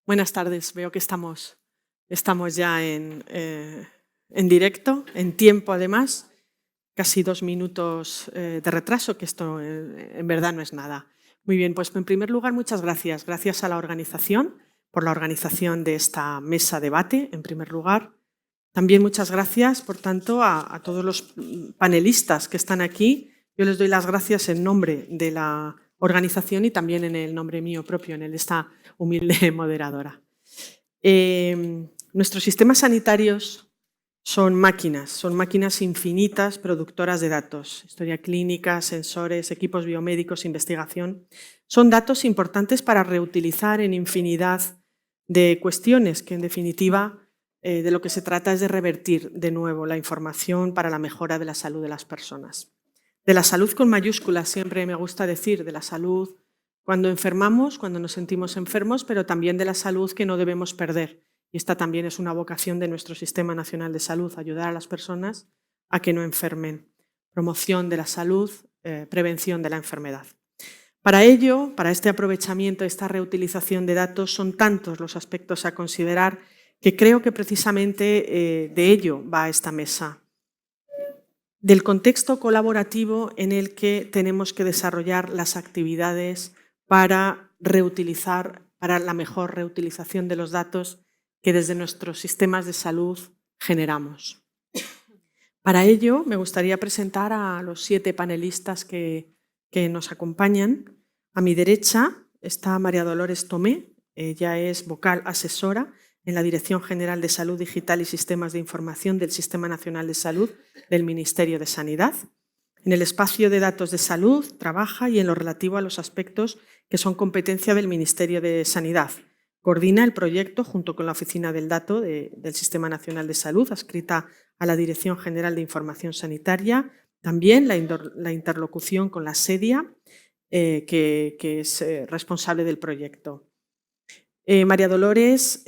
Buenas tardes, veo que estamos ya en directo, en tiempo además, casi 2 minutos de retraso, que esto en verdad no es nada. Muy bien, pues en primer lugar muchas gracias. Gracias a la organización por la organización de esta mesa debate, en primer lugar. También muchas gracias, por tanto, a todos los panelistas que están aquí. Yo les doy las gracias en nombre de la organización y también en el nombre mío propio, en el de esta humilde moderadora. Nuestros sistemas sanitarios son máquinas infinitas productoras de datos, historia clínica, sensores, equipos biomédicos, investigación. Son datos importantes para reutilizar en infinidad de cuestiones que, en definitiva, de lo que se trata es de revertir de nuevo la información para la mejora de la salud de las personas. De la salud con mayúsculas, siempre me gusta decir, de la salud cuando enfermamos, cuando nos sentimos enfermos, pero también de la salud que no debemos perder. Y esta también es una vocación de nuestro Sistema Nacional de Salud, ayudar a las personas a que no enfermen. Promoción de la salud, prevención de la enfermedad. Para ello, para este aprovechamiento, esta reutilización de datos, son tantos los aspectos a considerar que creo que precisamente de ello va esta mesa. Del contexto colaborativo en el que tenemos que desarrollar las actividades para reutilizar, para la mejor reutilización de los datos que desde nuestros sistemas de salud generamos. Para ello, me gustaría presentar a los 7 panelistas que nos acompañan. A mi derecha está María Dolores Tomé, ella es vocal asesora en la Dirección General de Salud Digital y Sistemas de Información del Sistema Nacional de Salud del Ministerio de Sanidad. En el espacio de datos de salud trabaja y en lo relativo a los aspectos que son competencia del Ministerio de Sanidad. Coordina el proyecto junto con la Oficina del Dato del Sistema Nacional de Salud, adscrita a la Dirección General de Información Sanitaria. También la interlocución con la SEDIA, que es responsable del proyecto. María Dolores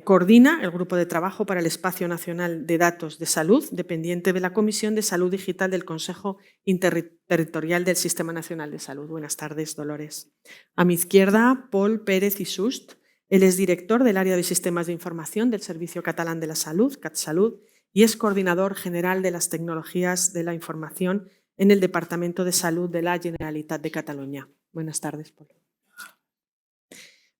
coordina el Grupo de Trabajo para el Espacio Nacional de Datos de Salud, dependiente de la Comisión de Salud Digital del Consejo Interterritorial del Sistema Nacional de Salud. Buenas tardes, Dolores. A mi izquierda, Pol Pérez i Sust. Él es director del Área de Sistemas de Información del Servicio Catalán de la Salud, CatSalut, y es coordinador general de las tecnologías de la información en el Departamento de Salud de la Generalitat de Cataluña. Buenas tardes, Pol.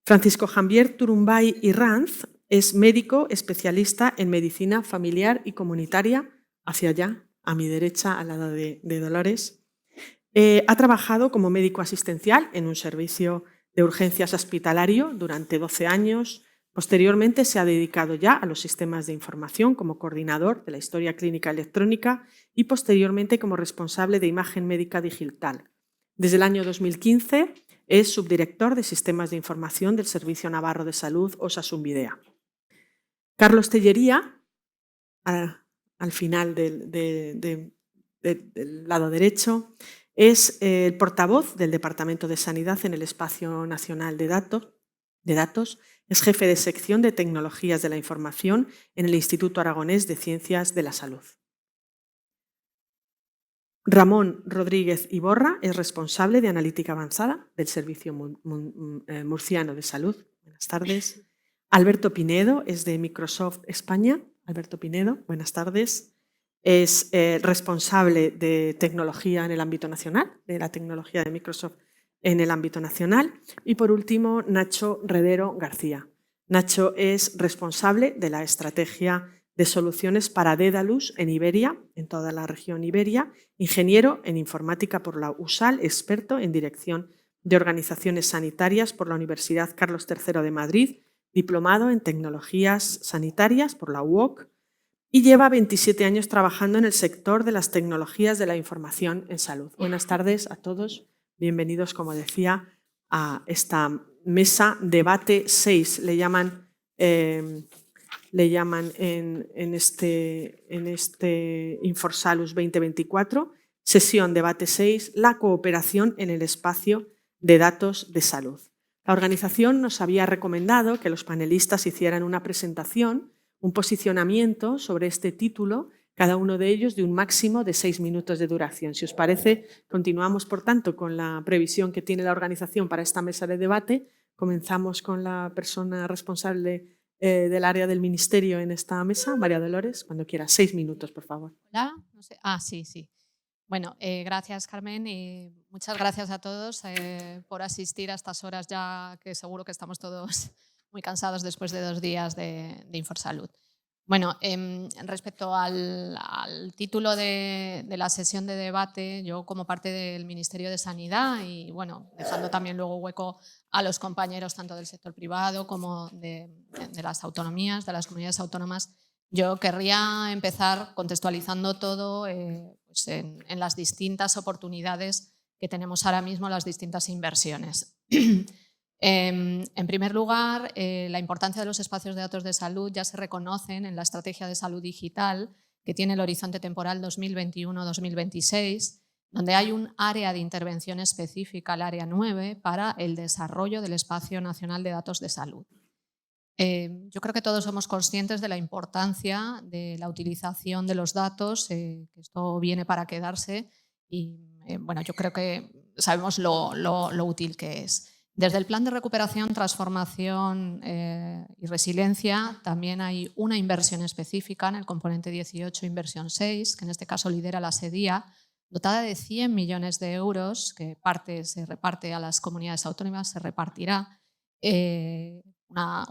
Francisco Javier Turumbay y Ranz es médico especialista en medicina familiar y comunitaria, hacia allá, a mi derecha, al lado de Dolores. Ha trabajado como médico asistencial en un servicio de urgencias hospitalario durante 12 años. Posteriormente se ha dedicado ya a los sistemas de información como coordinador de la historia clínica electrónica y posteriormente como responsable de imagen médica digital. Desde el año 2015 es subdirector de Sistemas de Información del Servicio Navarro de Salud, Osasun-Bidea. Carlos Tellería, al final del lado derecho, es el portavoz del Departamento de Sanidad en el Espacio Nacional de Datos. Es jefe de sección de Tecnologías de la Información en el Instituto Aragonés de Ciencias de la Salud. Ramón Rodríguez Iborra es responsable de Analítica Avanzada del Servicio Murciano de Salud. Buenas tardes. Alberto Pinedo es de Microsoft España. Alberto Pinedo, buenas tardes. Es responsable de tecnología en el ámbito nacional, de la tecnología de Microsoft en el ámbito nacional. Y por último, Nacho Redero García. Nacho es responsable de la estrategia de soluciones para Dedalus en Iberia, en toda la región Iberia, ingeniero en informática por la USAL, experto en dirección de organizaciones sanitarias por la Universidad Carlos III de Madrid, diplomado en tecnologías sanitarias por la UOC y lleva 27 años trabajando en el sector de las tecnologías de la información en salud. Buenas tardes a todos, bienvenidos, como decía, a esta mesa debate 6, le llaman en este Inforsalus 2024, sesión debate 6, la cooperación en el espacio de datos de salud. La organización nos había recomendado que los panelistas hicieran una presentación, un posicionamiento sobre este título, cada uno de ellos de un máximo de 6 minutos de duración. Si os parece, continuamos, por tanto, con la previsión que tiene la organización para esta mesa de debate, Comenzamos con la persona responsable del área del Ministerio en esta mesa, María Dolores, cuando quiera. 6 minutos, por favor. Hola, no sé. Sí. Bueno, gracias, Carmen, y muchas gracias a todos por asistir a estas horas ya que seguro que estamos todos muy cansados después de 2 días de Inforsalud. Bueno, respecto al título de la sesión de debate, yo como parte del Ministerio de Sanidad y bueno, dejando también luego hueco a los compañeros tanto del sector privado como de las autonomías, de las comunidades autónomas, yo querría empezar contextualizando todo pues en las distintas oportunidades que tenemos ahora mismo, las distintas inversiones. En primer lugar, la importancia de los espacios de datos de salud ya se reconocen en la Estrategia de Salud Digital, que tiene el horizonte temporal 2021-2026, donde hay un área de intervención específica, el área 9, para el desarrollo del Espacio Nacional de Datos de Salud. Yo creo que todos somos conscientes de la importancia de la utilización de los datos, que esto viene para quedarse y bueno, yo creo que sabemos lo útil que es. Desde el Plan de Recuperación, Transformación y Resiliencia también hay una inversión específica en el componente 18, inversión 6, que en este caso lidera la SEDIA, dotada de 100 millones de euros, que parte se reparte a las comunidades autónomas, se repartirá.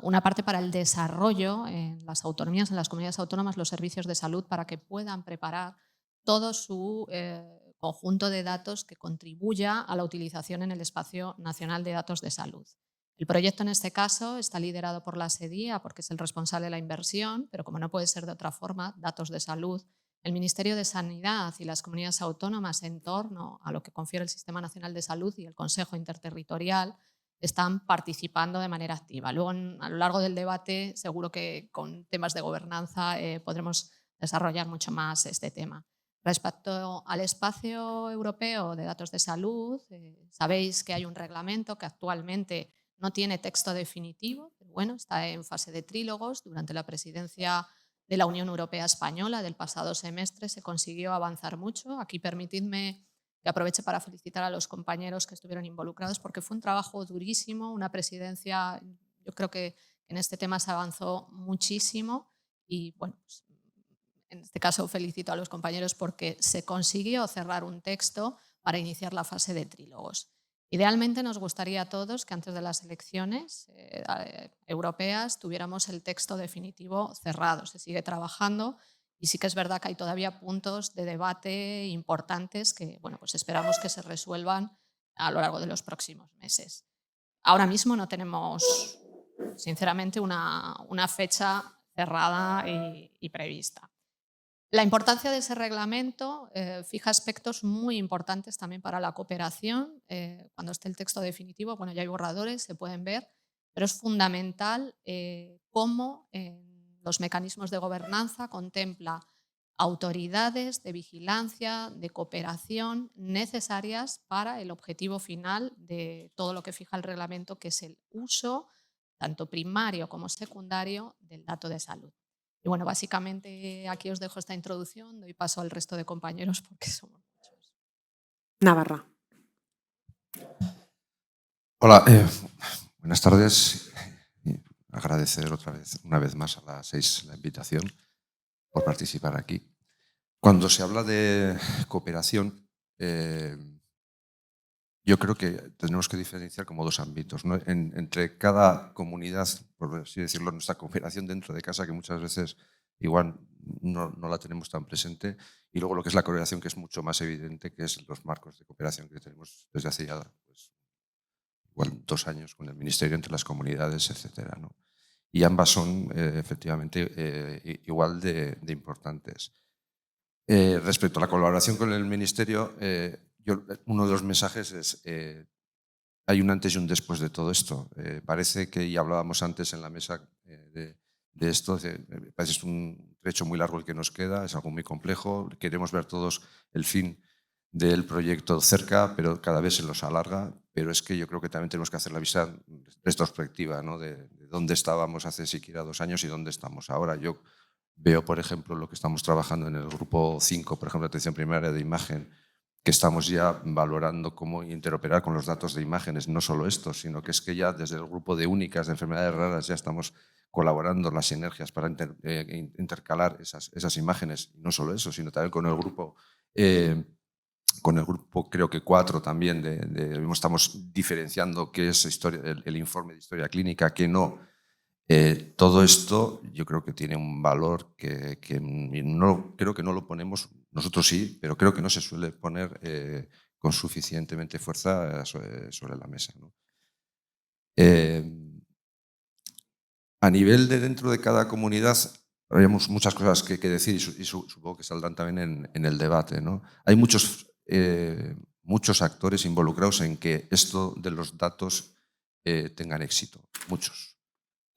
Una parte para el desarrollo en las autonomías, en las comunidades autónomas, los servicios de salud para que puedan preparar todo su conjunto de datos que contribuya a la utilización en el Espacio Nacional de Datos de Salud. El proyecto en este caso está liderado por la SEDIA porque es el responsable de la inversión, pero como no puede ser de otra forma, datos de salud, el Ministerio de Sanidad y las comunidades autónomas en torno a lo que confiere el Sistema Nacional de Salud y el Consejo Interterritorial están participando de manera activa. Luego, a lo largo del debate, seguro que con temas de gobernanza podremos desarrollar mucho más este tema. Respecto al espacio europeo de datos de salud, sabéis que hay un reglamento que actualmente no tiene texto definitivo, pero bueno, está en fase de trílogos. Durante la presidencia de la Unión Europea Española del pasado semestre se consiguió avanzar mucho. Aquí permitidme que aproveche para felicitar a los compañeros que estuvieron involucrados porque fue un trabajo durísimo, una presidencia, yo creo que en este tema se avanzó muchísimo y bueno, pues, en este caso felicito a los compañeros porque se consiguió cerrar un texto para iniciar la fase de trílogos. Idealmente nos gustaría a todos que antes de las elecciones europeas tuviéramos el texto definitivo cerrado. Se sigue trabajando y sí que es verdad que hay todavía puntos de debate importantes que bueno, pues esperamos que se resuelvan a lo largo de los próximos meses. Ahora mismo no tenemos, sinceramente, una fecha cerrada y prevista. La importancia de ese reglamento fija aspectos muy importantes también para la cooperación. Cuando esté el texto definitivo, bueno, ya hay borradores, se pueden ver, pero es fundamental cómo los mecanismos de gobernanza contempla autoridades de vigilancia, de cooperación necesarias para el objetivo final de todo lo que fija el reglamento, que es el uso, tanto primario como secundario, del dato de salud. Y bueno, básicamente aquí os dejo esta introducción, doy paso al resto de compañeros porque somos muchos. Navarra. Hola, buenas tardes. Agradecer una vez más a las 6 la invitación por participar aquí. Cuando se habla de cooperación, yo creo que tenemos que diferenciar como dos ámbitos, ¿no? Entre cada comunidad, por así decirlo, nuestra cooperación dentro de casa, que muchas veces igual no la tenemos tan presente, y luego lo que es la cooperación, que es mucho más evidente, que es los marcos de cooperación que tenemos desde hace ya pues, igual 2 años con el Ministerio, entre las comunidades, etcétera, ¿no? Y ambas son efectivamente igual de importantes. Respecto a la colaboración con el Ministerio, uno de los mensajes es hay un antes y un después de todo esto. Parece que, y hablábamos antes en la mesa de esto, parece que es un trecho muy largo el que nos queda, es algo muy complejo, queremos ver todos el fin del proyecto cerca, pero cada vez se los alarga, pero es que yo creo que también tenemos que hacer la vista retrospectiva, ¿no? de dónde estábamos hace siquiera 2 años y dónde estamos ahora. Yo veo, por ejemplo, lo que estamos trabajando en el grupo 5, por ejemplo, atención primaria de imagen, que estamos ya valorando cómo interoperar con los datos de imágenes, no solo esto, sino que es que ya desde el grupo de únicas de enfermedades raras ya estamos colaborando en las sinergias para intercalar esas imágenes. Y no solo eso, sino también con el grupo creo que 4 también, estamos diferenciando qué es el informe de historia clínica, qué no. Todo esto yo creo que tiene un valor que no, creo que no lo ponemos, nosotros sí, pero creo que no se suele poner con suficientemente fuerza sobre la mesa, ¿no? A nivel de dentro de cada comunidad, habríamos muchas cosas que decir y supongo que saldrán también en el debate, ¿no? Hay muchos actores involucrados en que esto de los datos tengan éxito, muchos.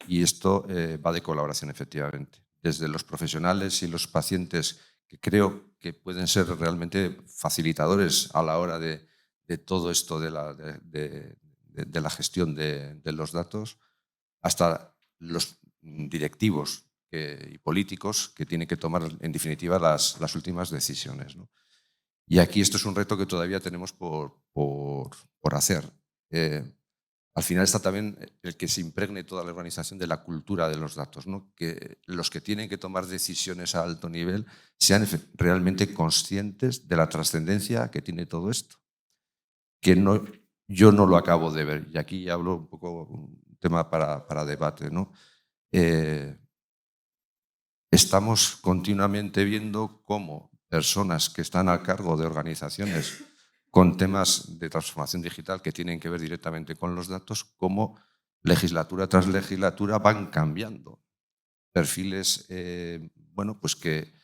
Y esto va de colaboración, efectivamente. Desde los profesionales y los pacientes, que creo que pueden ser realmente facilitadores a la hora de todo esto de la gestión de los datos, hasta los directivos y políticos que tienen que tomar, en definitiva, las últimas decisiones, ¿no? Y aquí esto es un reto que todavía tenemos por hacer. Al final está también el que se impregne toda la organización de la cultura de los datos, ¿no? Que los que tienen que tomar decisiones a alto nivel sean realmente conscientes de la trascendencia que tiene todo esto. Que yo no lo acabo de ver, y aquí hablo un poco un tema para debate, ¿no? Estamos continuamente viendo cómo personas que están a cargo de organizaciones con temas de transformación digital que tienen que ver directamente con los datos, cómo legislatura tras legislatura van cambiando perfiles bueno, pues que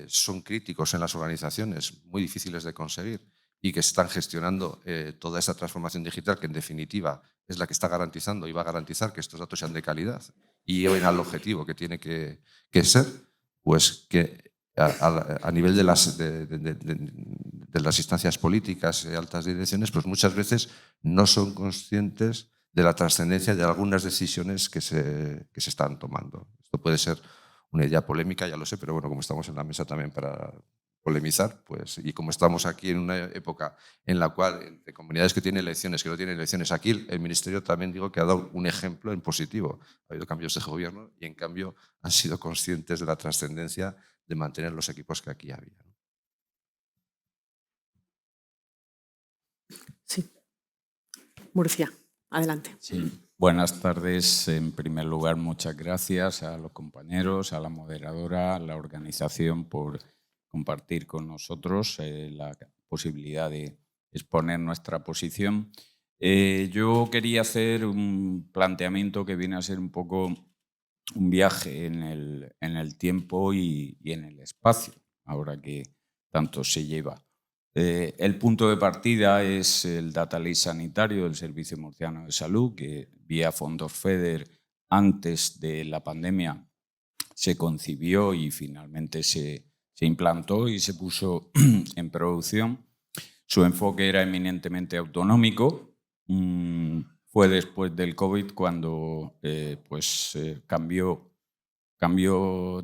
son críticos en las organizaciones, muy difíciles de conseguir y que están gestionando toda esa transformación digital que en definitiva es la que está garantizando y va a garantizar que estos datos sean de calidad y lleven al objetivo que tiene que ser, pues que a nivel de las instancias políticas y altas direcciones, pues muchas veces no son conscientes de la trascendencia de algunas decisiones que se están tomando. Esto puede ser una idea polémica, ya lo sé, pero bueno, como estamos en la mesa también para polemizar, pues, y como estamos aquí en una época en la cual, entre comunidades que tienen elecciones, que no tienen elecciones, aquí el Ministerio también digo que ha dado un ejemplo en positivo. Ha habido cambios de gobierno y en cambio han sido conscientes de la trascendencia de mantener los equipos que aquí había. Sí. Murcia, adelante. Sí. Buenas tardes. En primer lugar, muchas gracias a los compañeros, a la moderadora, a la organización por compartir con nosotros la posibilidad de exponer nuestra posición. Yo quería hacer un planteamiento que viene a ser un poco un viaje en el tiempo y en el espacio, ahora que tanto se lleva. El punto de partida es el Data Lake sanitario del Servicio Murciano de Salud, que vía fondos FEDER antes de la pandemia se concibió y finalmente se implantó y se puso en producción. Su enfoque era eminentemente autonómico. Fue después del COVID cuando cambió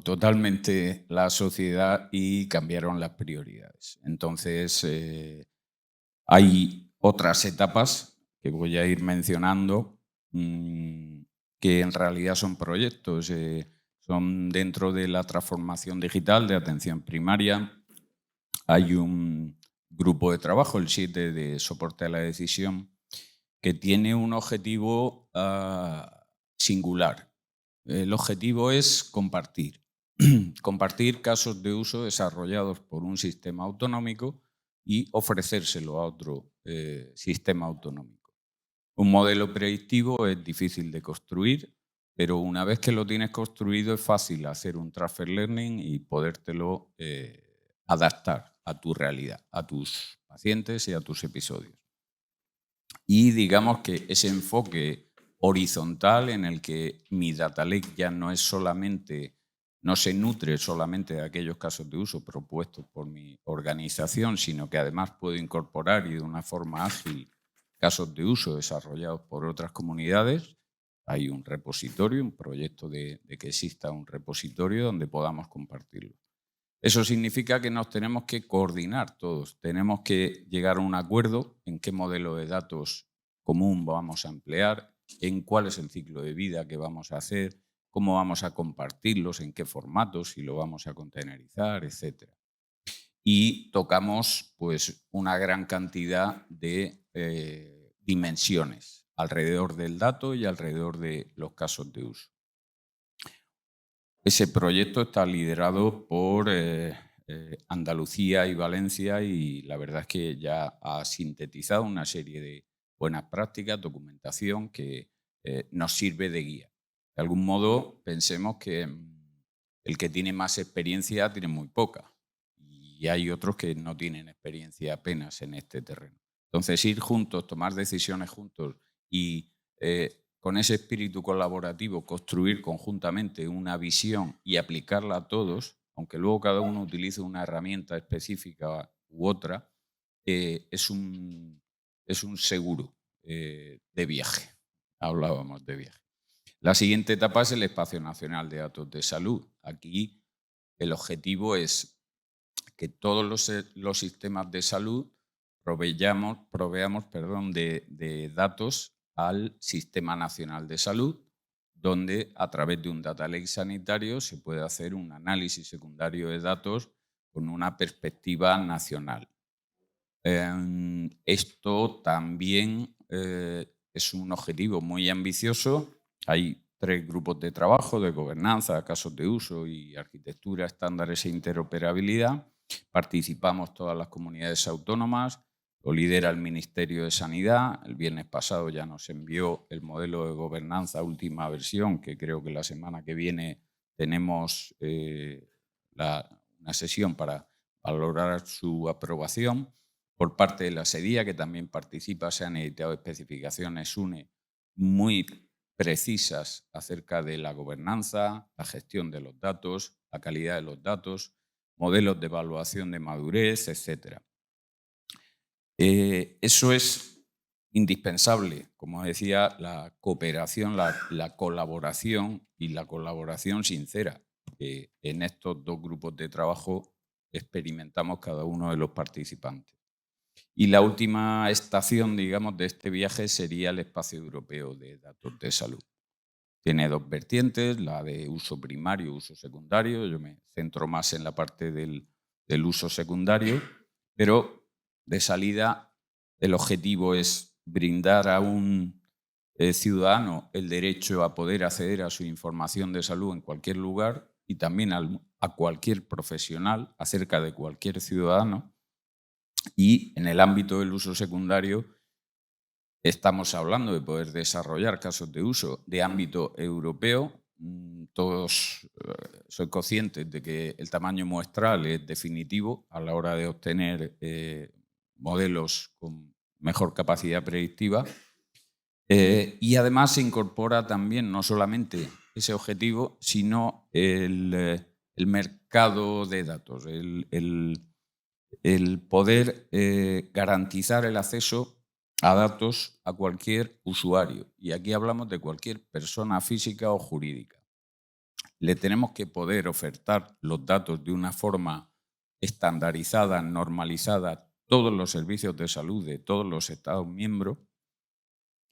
totalmente la sociedad y cambiaron las prioridades. Entonces, hay otras etapas que voy a ir mencionando que en realidad son proyectos. Son dentro de la transformación digital de atención primaria. Hay un grupo de trabajo, el 7 de soporte a la decisión, que tiene un objetivo singular. El objetivo es compartir. Compartir casos de uso desarrollados por un sistema autonómico y ofrecérselo a otro sistema autonómico. Un modelo predictivo es difícil de construir, pero una vez que lo tienes construido es fácil hacer un transfer learning y podértelo adaptar a tu realidad, a tus pacientes y a tus episodios. Y digamos que ese enfoque horizontal en el que mi data lake ya no se nutre solamente de aquellos casos de uso propuestos por mi organización, sino que además puedo incorporar y de una forma ágil casos de uso desarrollados por otras comunidades. Hay un repositorio, un proyecto de que exista un repositorio donde podamos compartirlo. Eso significa que nos tenemos que coordinar todos, tenemos que llegar a un acuerdo en qué modelo de datos común vamos a emplear, en cuál es el ciclo de vida que vamos a hacer, cómo vamos a compartirlos, en qué formatos, si lo vamos a containerizar, etc. Y tocamos pues, una gran cantidad de dimensiones alrededor del dato y alrededor de los casos de uso. Ese proyecto está liderado por Andalucía y Valencia y la verdad es que ya ha sintetizado una serie de buenas prácticas, documentación que nos sirve de guía. De algún modo pensemos que el que tiene más experiencia tiene muy poca y hay otros que no tienen experiencia apenas en este terreno. Entonces ir juntos, tomar decisiones juntos y con ese espíritu colaborativo construir conjuntamente una visión y aplicarla a todos, aunque luego cada uno utilice una herramienta específica u otra, es un seguro de viaje. Hablábamos de viaje. La siguiente etapa es el Espacio Nacional de Datos de Salud. Aquí el objetivo es que todos los sistemas de salud proveamos de datos al Sistema Nacional de Salud, donde a través de un Data Lake sanitario se puede hacer un análisis secundario de datos con una perspectiva nacional. Esto también es un objetivo muy ambicioso. Hay 3 grupos de trabajo de gobernanza, casos de uso y arquitectura, estándares e interoperabilidad. Participamos todas las comunidades autónomas, lo lidera el Ministerio de Sanidad. El viernes pasado ya nos envió el modelo de gobernanza última versión, que creo que la semana que viene tenemos una sesión para valorar su aprobación. Por parte de la SEDIA, que también participa, se han editado especificaciones SUNE muy precisas acerca de la gobernanza, la gestión de los datos, la calidad de los datos, modelos de evaluación de madurez, etc. Eso es indispensable, como decía, la cooperación, la colaboración y la colaboración sincera, que en estos 2 grupos de trabajo experimentamos cada uno de los participantes. Y la última estación, digamos, de este viaje sería el Espacio Europeo de Datos de Salud. Tiene 2 vertientes, la de uso primario y uso secundario. Yo me centro más en la parte del uso secundario, pero de salida el objetivo es brindar a un ciudadano el derecho a poder acceder a su información de salud en cualquier lugar y también a cualquier profesional acerca de cualquier ciudadano. Y en el ámbito del uso secundario estamos hablando de poder desarrollar casos de uso de ámbito europeo. Todos soy conscientes de que el tamaño muestral es definitivo a la hora de obtener modelos con mejor capacidad predictiva. Y además se incorpora también no solamente ese objetivo, sino el mercado de datos, el poder garantizar el acceso a datos a cualquier usuario. Y aquí hablamos de cualquier persona física o jurídica. Le tenemos que poder ofertar los datos de una forma estandarizada, normalizada, a todos los servicios de salud de todos los Estados miembros.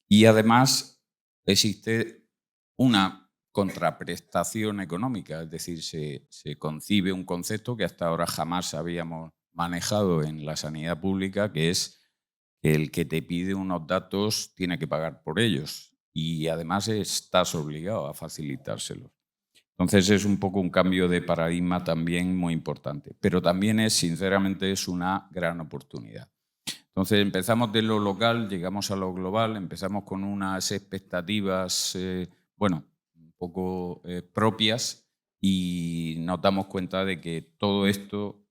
Y además existe una contraprestación económica, es decir, se concibe un concepto que hasta ahora jamás habíamos manejado en la sanidad pública, que es que el que te pide unos datos tiene que pagar por ellos y además estás obligado a facilitárselos. Entonces es un poco un cambio de paradigma también muy importante, pero también sinceramente es una gran oportunidad. Entonces empezamos de lo local, llegamos a lo global, empezamos con unas expectativas, un poco propias y nos damos cuenta de que todo esto,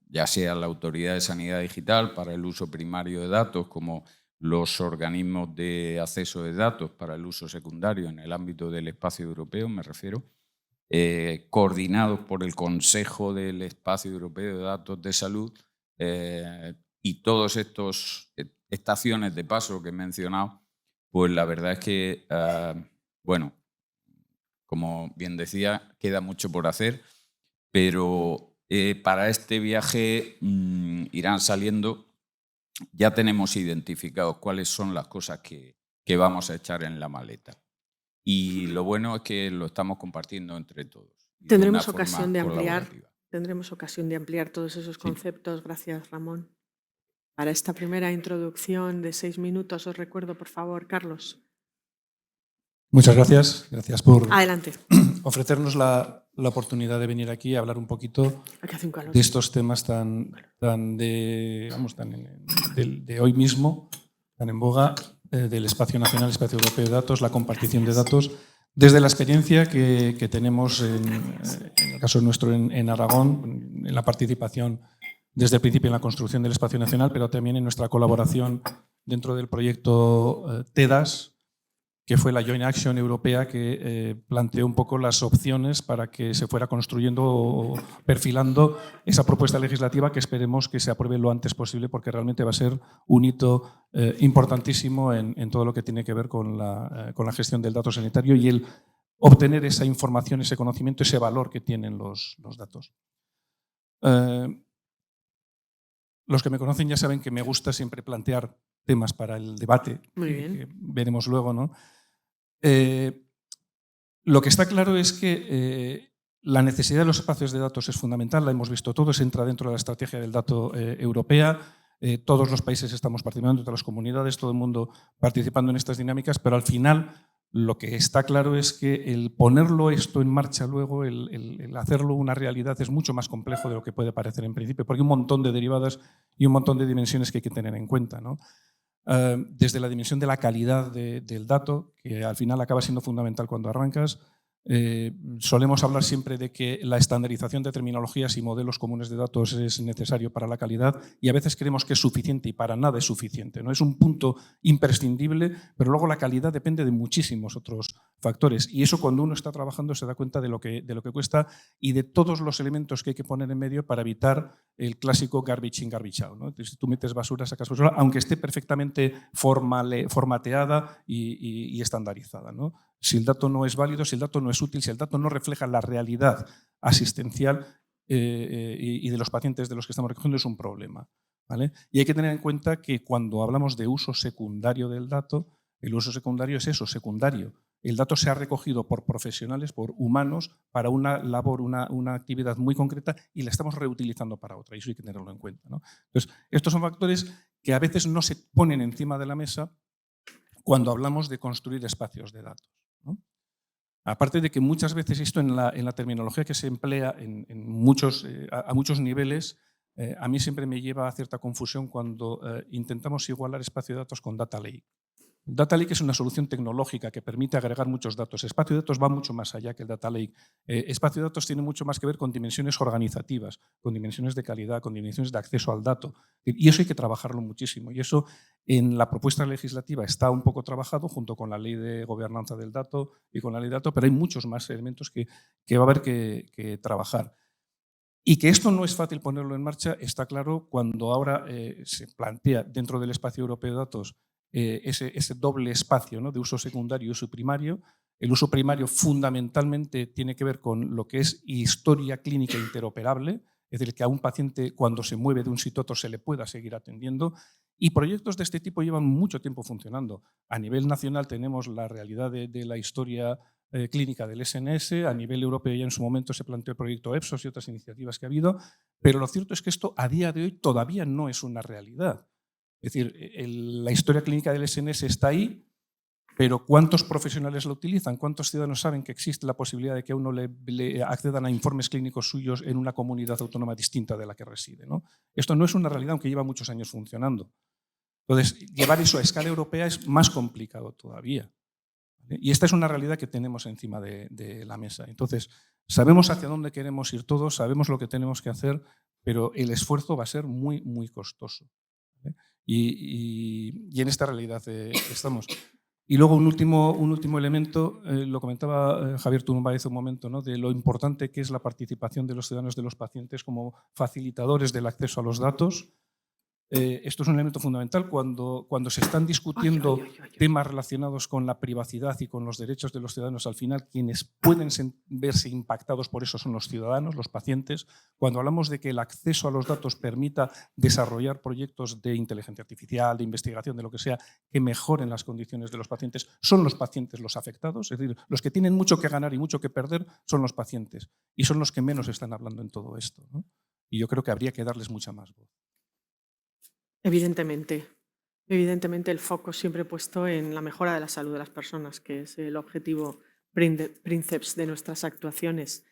ya sea la Autoridad de Sanidad Digital para el uso primario de datos, como los organismos de acceso de datos para el uso secundario en el ámbito del espacio europeo, me refiero, coordinados por el Consejo del Espacio Europeo de Datos de Salud, y todas estas estaciones de paso que he mencionado, pues la verdad es que, como bien decía, queda mucho por hacer, pero Para este viaje irán saliendo, ya tenemos identificados cuáles son las cosas que vamos a echar en la maleta. Y lo bueno es que lo estamos compartiendo entre todos. Tendremos ocasión de ampliar todos esos conceptos. Gracias, Ramón. Para esta primera introducción de 6 minutos, os recuerdo, por favor, Carlos. Muchas gracias. Gracias por Adelante. ofrecernos la oportunidad de venir aquí a hablar un poquito Aquí hace un calor. de estos temas tan de hoy mismo, tan en boga, del espacio nacional, espacio europeo de datos, la compartición de datos, desde la experiencia que tenemos, en el caso nuestro en Aragón, en la participación desde el principio en la construcción del espacio nacional, pero también en nuestra colaboración dentro del proyecto TEDAS, que fue la Joint Action europea que planteó un poco las opciones para que se fuera construyendo o perfilando esa propuesta legislativa que esperemos que se apruebe lo antes posible, porque realmente va a ser un hito importantísimo en todo lo que tiene que ver con la gestión del dato sanitario y el obtener esa información, ese conocimiento, ese valor que tienen los datos. Los que me conocen ya saben que me gusta siempre plantear temas para el debate. Muy bien. Que veremos luego, ¿no? Lo que está claro es que la necesidad de los espacios de datos es fundamental, la hemos visto todos, entra dentro de la estrategia del dato europea, todos los países estamos participando, todas las comunidades, todo el mundo participando en estas dinámicas, pero al final lo que está claro es que el ponerlo esto en marcha luego, el hacerlo una realidad es mucho más complejo de lo que puede parecer en principio, porque hay un montón de derivadas y un montón de dimensiones que hay que tener en cuenta, ¿no? Desde la dimensión de la calidad del dato, que al final acaba siendo fundamental cuando arrancas. Solemos hablar siempre de que la estandarización de terminologías y modelos comunes de datos es necesario para la calidad y a veces creemos que es suficiente y para nada es suficiente, ¿no? Es un punto imprescindible, pero luego la calidad depende de muchísimos otros factores y eso cuando uno está trabajando se da cuenta de lo que cuesta y de todos los elementos que hay que poner en medio para evitar el clásico garbage in, garbage out, ¿no? Entonces, si tú metes basura, sacas basura, aunque esté perfectamente formateada y estandarizada, ¿no? Si el dato no es válido, si el dato no es útil, si el dato no refleja la realidad asistencial y de los pacientes de los que estamos recogiendo, es un problema, ¿vale? Y hay que tener en cuenta que cuando hablamos de uso secundario del dato, el uso secundario es eso, secundario. El dato se ha recogido por profesionales, por humanos, para una labor, una actividad muy concreta y la estamos reutilizando para otra. Y eso hay que tenerlo en cuenta, ¿no? Entonces, estos son factores que a veces no se ponen encima de la mesa cuando hablamos de construir espacios de datos, ¿no? Aparte de que muchas veces esto en la terminología que se emplea a muchos niveles, a mí siempre me lleva a cierta confusión cuando intentamos igualar espacio de datos con data lake. Data Lake es una solución tecnológica que permite agregar muchos datos. Espacio de datos va mucho más allá que el Data Lake. Espacio de datos tiene mucho más que ver con dimensiones organizativas, con dimensiones de calidad, con dimensiones de acceso al dato. Y eso hay que trabajarlo muchísimo. Y eso en la propuesta legislativa está un poco trabajado junto con la ley de gobernanza del dato y con la ley de datos, pero hay muchos más elementos que va a haber que trabajar. Y que esto no es fácil ponerlo en marcha está claro cuando ahora se plantea dentro del espacio europeo de datos ese doble espacio, ¿no?, de uso secundario y uso primario. El uso primario fundamentalmente tiene que ver con lo que es historia clínica interoperable, es decir, que a un paciente cuando se mueve de un sitio a otro se le pueda seguir atendiendo. Y proyectos de este tipo llevan mucho tiempo funcionando. A nivel nacional tenemos la realidad de la historia clínica del SNS, a nivel europeo ya en su momento se planteó el proyecto EPSOS y otras iniciativas que ha habido, pero lo cierto es que esto a día de hoy todavía no es una realidad. Es decir, la historia clínica del SNS está ahí, pero ¿cuántos profesionales la utilizan? ¿Cuántos ciudadanos saben que existe la posibilidad de que a uno le accedan a informes clínicos suyos en una comunidad autónoma distinta de la que reside, ¿no? Esto no es una realidad, aunque lleva muchos años funcionando. Entonces, llevar eso a escala europea es más complicado todavía, ¿vale? Y esta es una realidad que tenemos encima de la mesa. Entonces, sabemos hacia dónde queremos ir todos, sabemos lo que tenemos que hacer, pero el esfuerzo va a ser muy, muy costoso, ¿vale? Y en esta realidad estamos. Y luego un último elemento, lo comentaba Javier Turumbay hace un momento, ¿no?, de lo importante que es la participación de los ciudadanos, de los pacientes como facilitadores del acceso a los datos. Esto es un elemento fundamental cuando se están discutiendo temas relacionados con la privacidad y con los derechos de los ciudadanos. Al final, quienes pueden verse impactados por eso son los ciudadanos, los pacientes. Cuando hablamos de que el acceso a los datos permita desarrollar proyectos de inteligencia artificial, de investigación, de lo que sea, que mejoren las condiciones de los pacientes, son los pacientes los afectados. Es decir, los que tienen mucho que ganar y mucho que perder son los pacientes. Y son los que menos están hablando en todo esto, ¿no? Y yo creo que habría que darles mucha más voz. Evidentemente, el foco siempre puesto en la mejora de la salud de las personas, que es el objetivo princeps de nuestras actuaciones.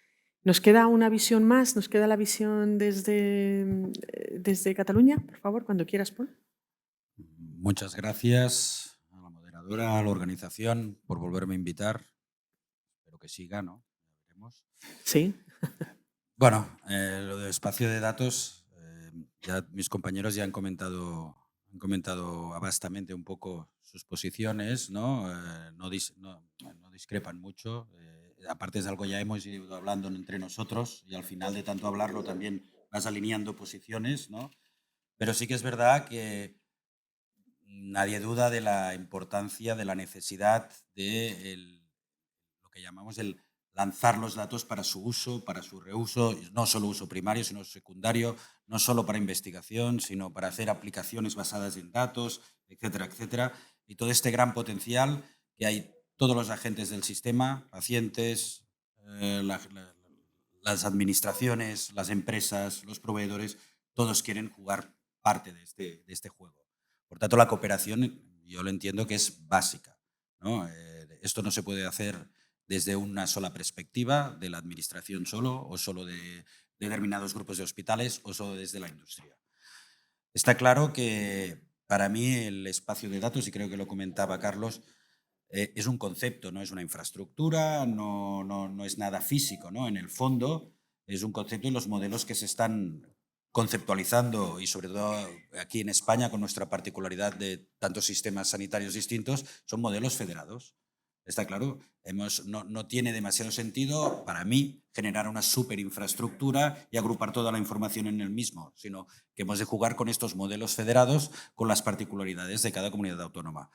¿Nos queda una visión más? ¿Nos queda la visión desde Cataluña? Por favor, cuando quieras, Paul. Muchas gracias a la moderadora, a la organización, por volverme a invitar. Espero que siga, ¿no? Ya veremos. Sí. Bueno, lo del espacio de datos, ya mis compañeros ya han comentado a bastante un poco sus posiciones, ¿no? No discrepan mucho. Aparte es algo ya hemos ido hablando entre nosotros y al final de tanto hablarlo también vas alineando posiciones, ¿no? Pero sí que es verdad que nadie duda de la importancia, de la necesidad de lo que llamamos el lanzar los datos para su uso, para su reuso, no solo uso primario, sino secundario, no solo para investigación, sino para hacer aplicaciones basadas en datos, etcétera, etcétera. Y todo este gran potencial que hay todos los agentes del sistema, pacientes, las administraciones, las empresas, los proveedores, todos quieren jugar parte de este juego. Por tanto, la cooperación yo lo entiendo que es básica, ¿no? Esto no se puede hacer desde una sola perspectiva, de la administración solo, o solo de determinados grupos de hospitales, o solo desde la industria. Está claro que para mí el espacio de datos, y creo que lo comentaba Carlos, es un concepto, no es una infraestructura, no es nada físico, ¿no? En el fondo es un concepto y los modelos que se están conceptualizando, y sobre todo aquí en España con nuestra particularidad de tantos sistemas sanitarios distintos, son modelos federados. Está claro, no tiene demasiado sentido para mí generar una superinfraestructura y agrupar toda la información en el mismo, sino que hemos de jugar con estos modelos federados con las particularidades de cada comunidad autónoma.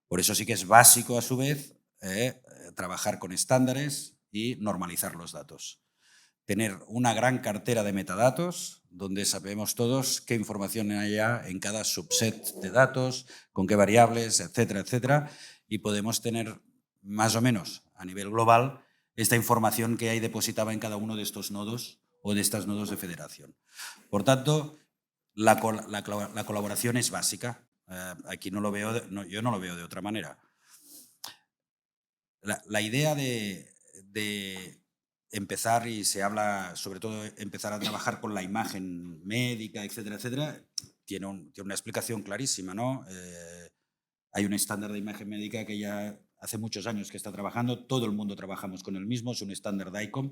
Por eso sí que es básico, a su vez, trabajar con estándares y normalizar los datos. Tener una gran cartera de metadatos, donde sabemos todos qué información hay en cada subset de datos, con qué variables, etcétera, etcétera, y podemos tener más o menos a nivel global esta información que hay depositada en cada uno de estos nodos o de estos nodos de federación. Por tanto, la colaboración es básica. Aquí yo no lo veo de otra manera. La idea de empezar, y se habla sobre todo empezar a trabajar con la imagen médica, etcétera, etcétera, tiene una explicación clarísima, ¿no? Hay un estándar de imagen médica que ya hace muchos años que está trabajando, todo el mundo trabajamos con el mismo, es un estándar de ICOM.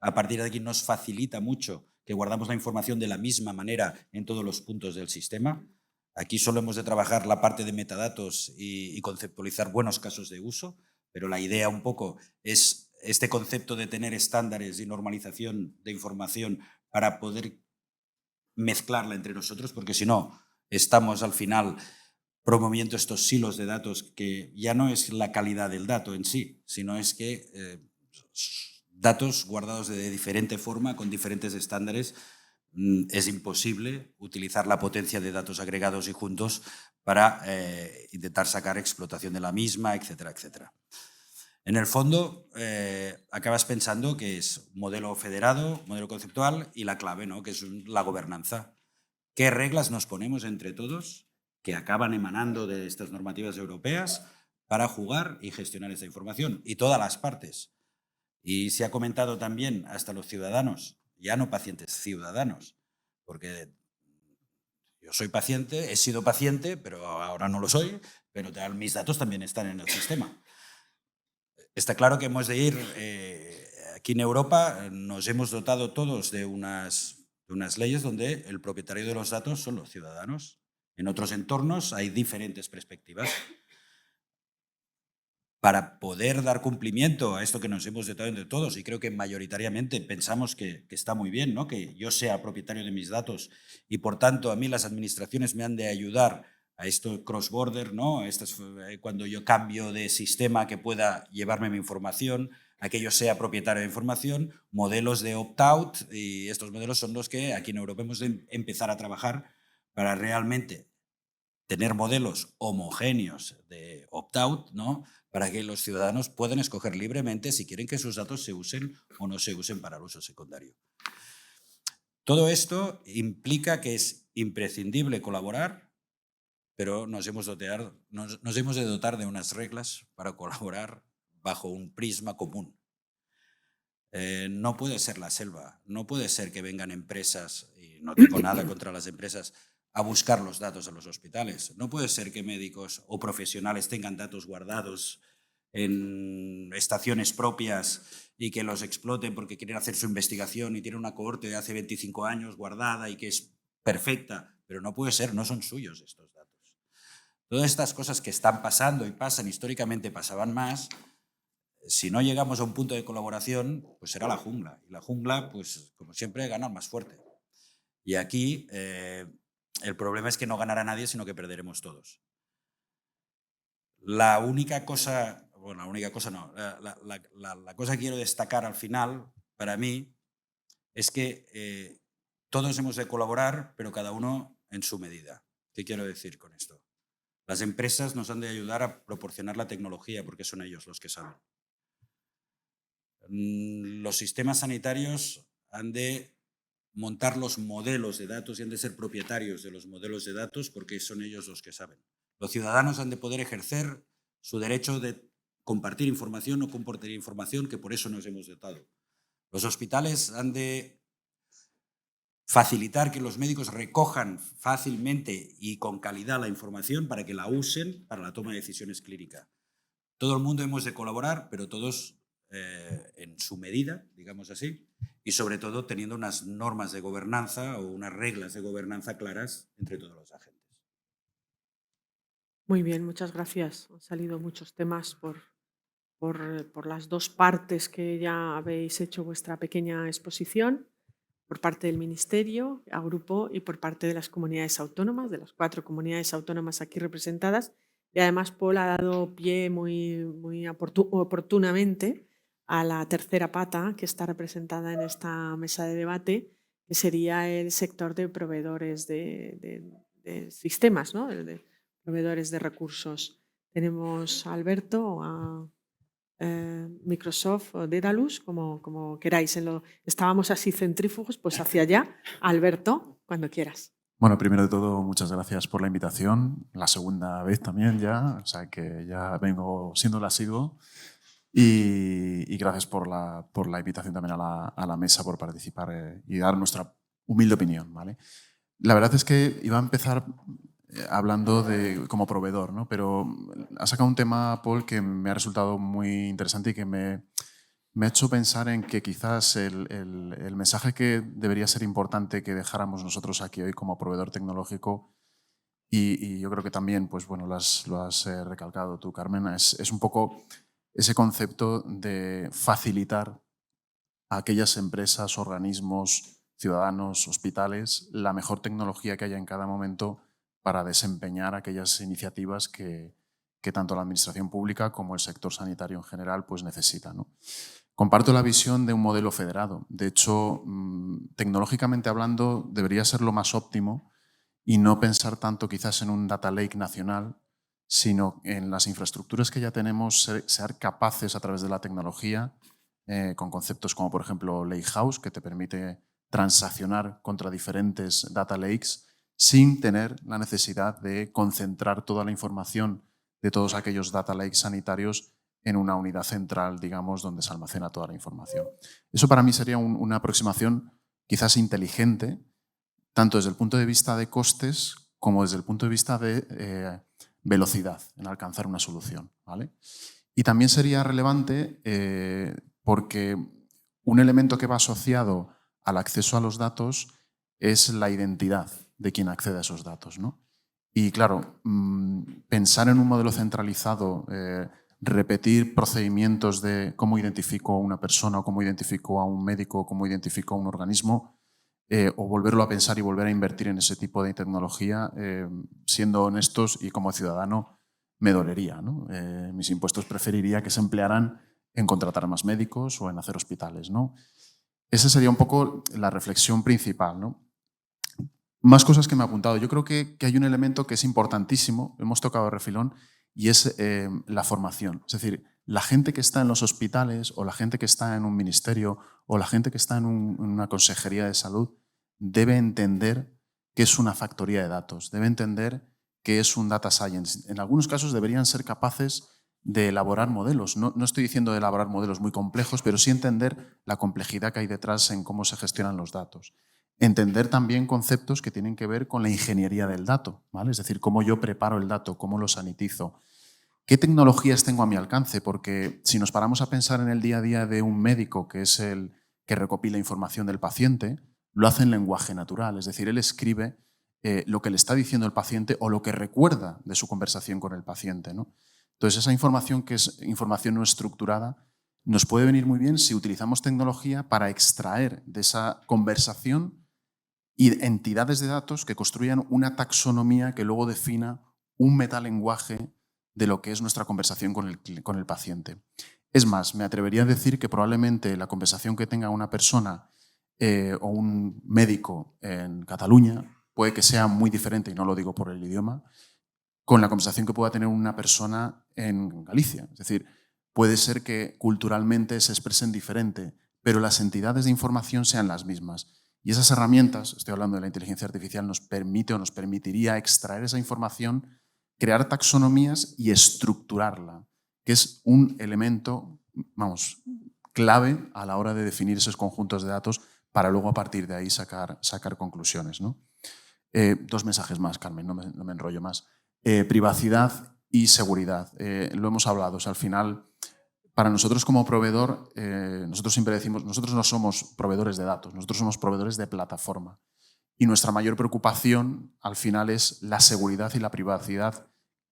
A partir de aquí nos facilita mucho que guardamos la información de la misma manera en todos los puntos del sistema. Aquí solo hemos de trabajar la parte de metadatos y conceptualizar buenos casos de uso, pero la idea un poco es este concepto de tener estándares y normalización de información para poder mezclarla entre nosotros, porque si no, estamos al final promoviendo estos silos de datos que ya no es la calidad del dato en sí, sino es que datos guardados de diferente forma, con diferentes estándares, es imposible utilizar la potencia de datos agregados y juntos para intentar sacar explotación de la misma, etcétera, etcétera. En el fondo, acabas pensando que es modelo federado, modelo conceptual y la clave, ¿no? Que es la gobernanza. ¿Qué reglas nos ponemos entre todos que acaban emanando de estas normativas europeas para jugar y gestionar esta información? Y todas las partes. Y se ha comentado también hasta los ciudadanos, ya no pacientes, ciudadanos, porque yo soy paciente, he sido paciente, pero ahora no lo soy, pero mis datos también están en el sistema. Está claro que hemos de ir, aquí en Europa nos hemos dotado todos de unas leyes donde el propietario de los datos son los ciudadanos. En otros entornos hay diferentes perspectivas. para poder dar cumplimiento a esto que nos hemos dotado entre todos, y creo que mayoritariamente pensamos que está muy bien, ¿no? Que yo sea propietario de mis datos y, por tanto, a mí las administraciones me han de ayudar a esto cross-border, ¿no? Cuando yo cambio de sistema que pueda llevarme mi información, a que yo sea propietario de información, modelos de opt-out, y estos modelos son los que aquí en Europa hemos de empezar a trabajar para realmente tener modelos homogéneos de opt-out, ¿no? Para que los ciudadanos puedan escoger libremente si quieren que sus datos se usen o no se usen para el uso secundario. Todo esto implica que es imprescindible colaborar, pero nos hemos de dotar de unas reglas para colaborar bajo un prisma común. No puede ser la selva, no puede ser que vengan empresas, y no tengo nada contra las empresas, a buscar los datos en los hospitales. No puede ser que médicos o profesionales tengan datos guardados en estaciones propias y que los exploten porque quieren hacer su investigación y tienen una cohorte de hace 25 años guardada y que es perfecta, pero no puede ser, no son suyos estos datos. Todas estas cosas que están pasando y pasan, históricamente pasaban más. Si no llegamos a un punto de colaboración, pues será la jungla. Y la jungla, pues como siempre, gana el más fuerte. Y aquí el problema es que no ganará nadie, sino que perderemos todos. La única cosa, bueno, la única cosa no, la cosa que quiero destacar al final, para mí, es que todos hemos de colaborar, pero cada uno en su medida. ¿Qué quiero decir con esto? Las empresas nos han de ayudar a proporcionar la tecnología, porque son ellos los que saben. Los sistemas sanitarios han de montar los modelos de datos y han de ser propietarios de los modelos de datos porque son ellos los que saben. Los ciudadanos han de poder ejercer su derecho de compartir información o compartir información, que por eso nos hemos dotado. Los hospitales han de facilitar que los médicos recojan fácilmente y con calidad la información para que la usen para la toma de decisiones clínicas. Todo el mundo hemos de colaborar, pero todos en su medida, digamos así, y sobre todo teniendo unas normas de gobernanza o unas reglas de gobernanza claras entre todos los agentes. Muy bien, muchas gracias. Han salido muchos temas por las dos partes que ya habéis hecho vuestra pequeña exposición, por parte del Ministerio, a grupo, y por parte de las comunidades autónomas, de las 4 comunidades autónomas aquí representadas. Y además Paul ha dado pie muy oportunamente a la tercera pata que está representada en esta mesa de debate, que sería el sector de proveedores de sistemas, ¿no? De proveedores de recursos. Tenemos a Alberto, a Microsoft o Dedalus, como queráis. Estábamos así centrífugos, pues hacia allá. Alberto, cuando quieras. Bueno, primero de todo, muchas gracias por la invitación. La segunda vez también ya, o sea que ya vengo siendo el asiduo. Y gracias por la invitación también a la mesa, por participar y dar nuestra humilde opinión, ¿vale? La verdad es que iba a empezar hablando como proveedor, ¿no? Pero ha sacado un tema, Paul, que me ha resultado muy interesante y que me ha hecho pensar en que quizás el mensaje que debería ser importante que dejáramos nosotros aquí hoy como proveedor tecnológico, y yo creo que también, pues bueno, lo has recalcado tú, Carmen, es un poco ese concepto de facilitar a aquellas empresas, organismos, ciudadanos, hospitales, la mejor tecnología que haya en cada momento para desempeñar aquellas iniciativas que tanto la administración pública como el sector sanitario en general pues necesita, ¿no? Comparto la visión de un modelo federado. De hecho, tecnológicamente hablando, debería ser lo más óptimo y no pensar tanto quizás en un data lake nacional, sino en las infraestructuras que ya tenemos, ser capaces a través de la tecnología, con conceptos como por ejemplo Lakehouse, que te permite transaccionar contra diferentes data lakes sin tener la necesidad de concentrar toda la información de todos aquellos data lakes sanitarios en una unidad central, digamos, donde se almacena toda la información. Eso para mí sería una aproximación quizás inteligente, tanto desde el punto de vista de costes como desde el punto de vista de velocidad en alcanzar una solución, ¿vale? Y también sería relevante porque un elemento que va asociado al acceso a los datos es la identidad de quien accede a esos datos, ¿no? Y claro, pensar en un modelo centralizado repetir procedimientos de cómo identifico a una persona, o cómo identifico a un médico, o cómo identifico a un organismo, o volverlo a pensar y volver a invertir en ese tipo de tecnología, siendo honestos y como ciudadano me dolería, ¿no? Mis impuestos preferiría que se emplearan en contratar más médicos o en hacer hospitales, ¿no? Esa sería un poco la reflexión principal, ¿no? Más cosas que me he apuntado. Yo creo que hay un elemento que es importantísimo, hemos tocado de refilón, y es la formación. Es decir, la gente que está en los hospitales o la gente que está en un ministerio o la gente que está en una consejería de salud debe entender qué es una factoría de datos, debe entender qué es un data science. En algunos casos deberían ser capaces de elaborar modelos. No estoy diciendo de elaborar modelos muy complejos, pero sí entender la complejidad que hay detrás en cómo se gestionan los datos. Entender también conceptos que tienen que ver con la ingeniería del dato, ¿vale? Es decir, cómo yo preparo el dato, cómo lo sanitizo. ¿Qué tecnologías tengo a mi alcance? Porque si nos paramos a pensar en el día a día de un médico, que es el que recopila información del paciente, lo hace en lenguaje natural, es decir, él escribe lo que le está diciendo el paciente o lo que recuerda de su conversación con el paciente, ¿no? Entonces, esa información, que es información no estructurada, nos puede venir muy bien si utilizamos tecnología para extraer de esa conversación y entidades de datos que construyan una taxonomía que luego defina un metalenguaje de lo que es nuestra conversación con el paciente. Es más, me atrevería a decir que probablemente la conversación que tenga una persona o un médico en Cataluña puede que sea muy diferente, y no lo digo por el idioma, con la conversación que pueda tener una persona en Galicia. Es decir, puede ser que culturalmente se expresen diferente, pero las entidades de información sean las mismas. Y esas herramientas, estoy hablando de la inteligencia artificial, nos permite o nos permitiría extraer esa información, crear taxonomías y estructurarla, que es un elemento, vamos, clave a la hora de definir esos conjuntos de datos para luego a partir de ahí sacar conclusiones, ¿no? 2 mensajes más, Carmen, no me enrollo más. Privacidad y seguridad. Lo hemos hablado, o sea, al final, para nosotros como proveedor, nosotros siempre decimos, nosotros no somos proveedores de datos, nosotros somos proveedores de plataforma. Y nuestra mayor preocupación al final es la seguridad y la privacidad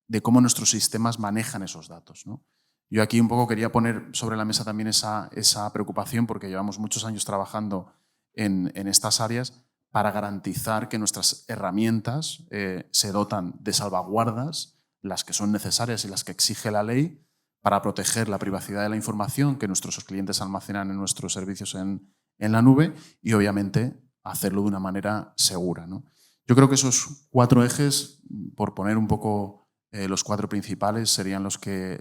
de cómo nuestros sistemas manejan esos datos, ¿no? Yo aquí un poco quería poner sobre la mesa también esa preocupación, porque llevamos muchos años trabajando en estas áreas para garantizar que nuestras herramientas se dotan de salvaguardas, las que son necesarias y las que exige la ley, para proteger la privacidad de la información que nuestros clientes almacenan en nuestros servicios en la nube y, obviamente, hacerlo de una manera segura, ¿no? Yo creo que esos 4 ejes, por poner un poco los 4 principales, serían los que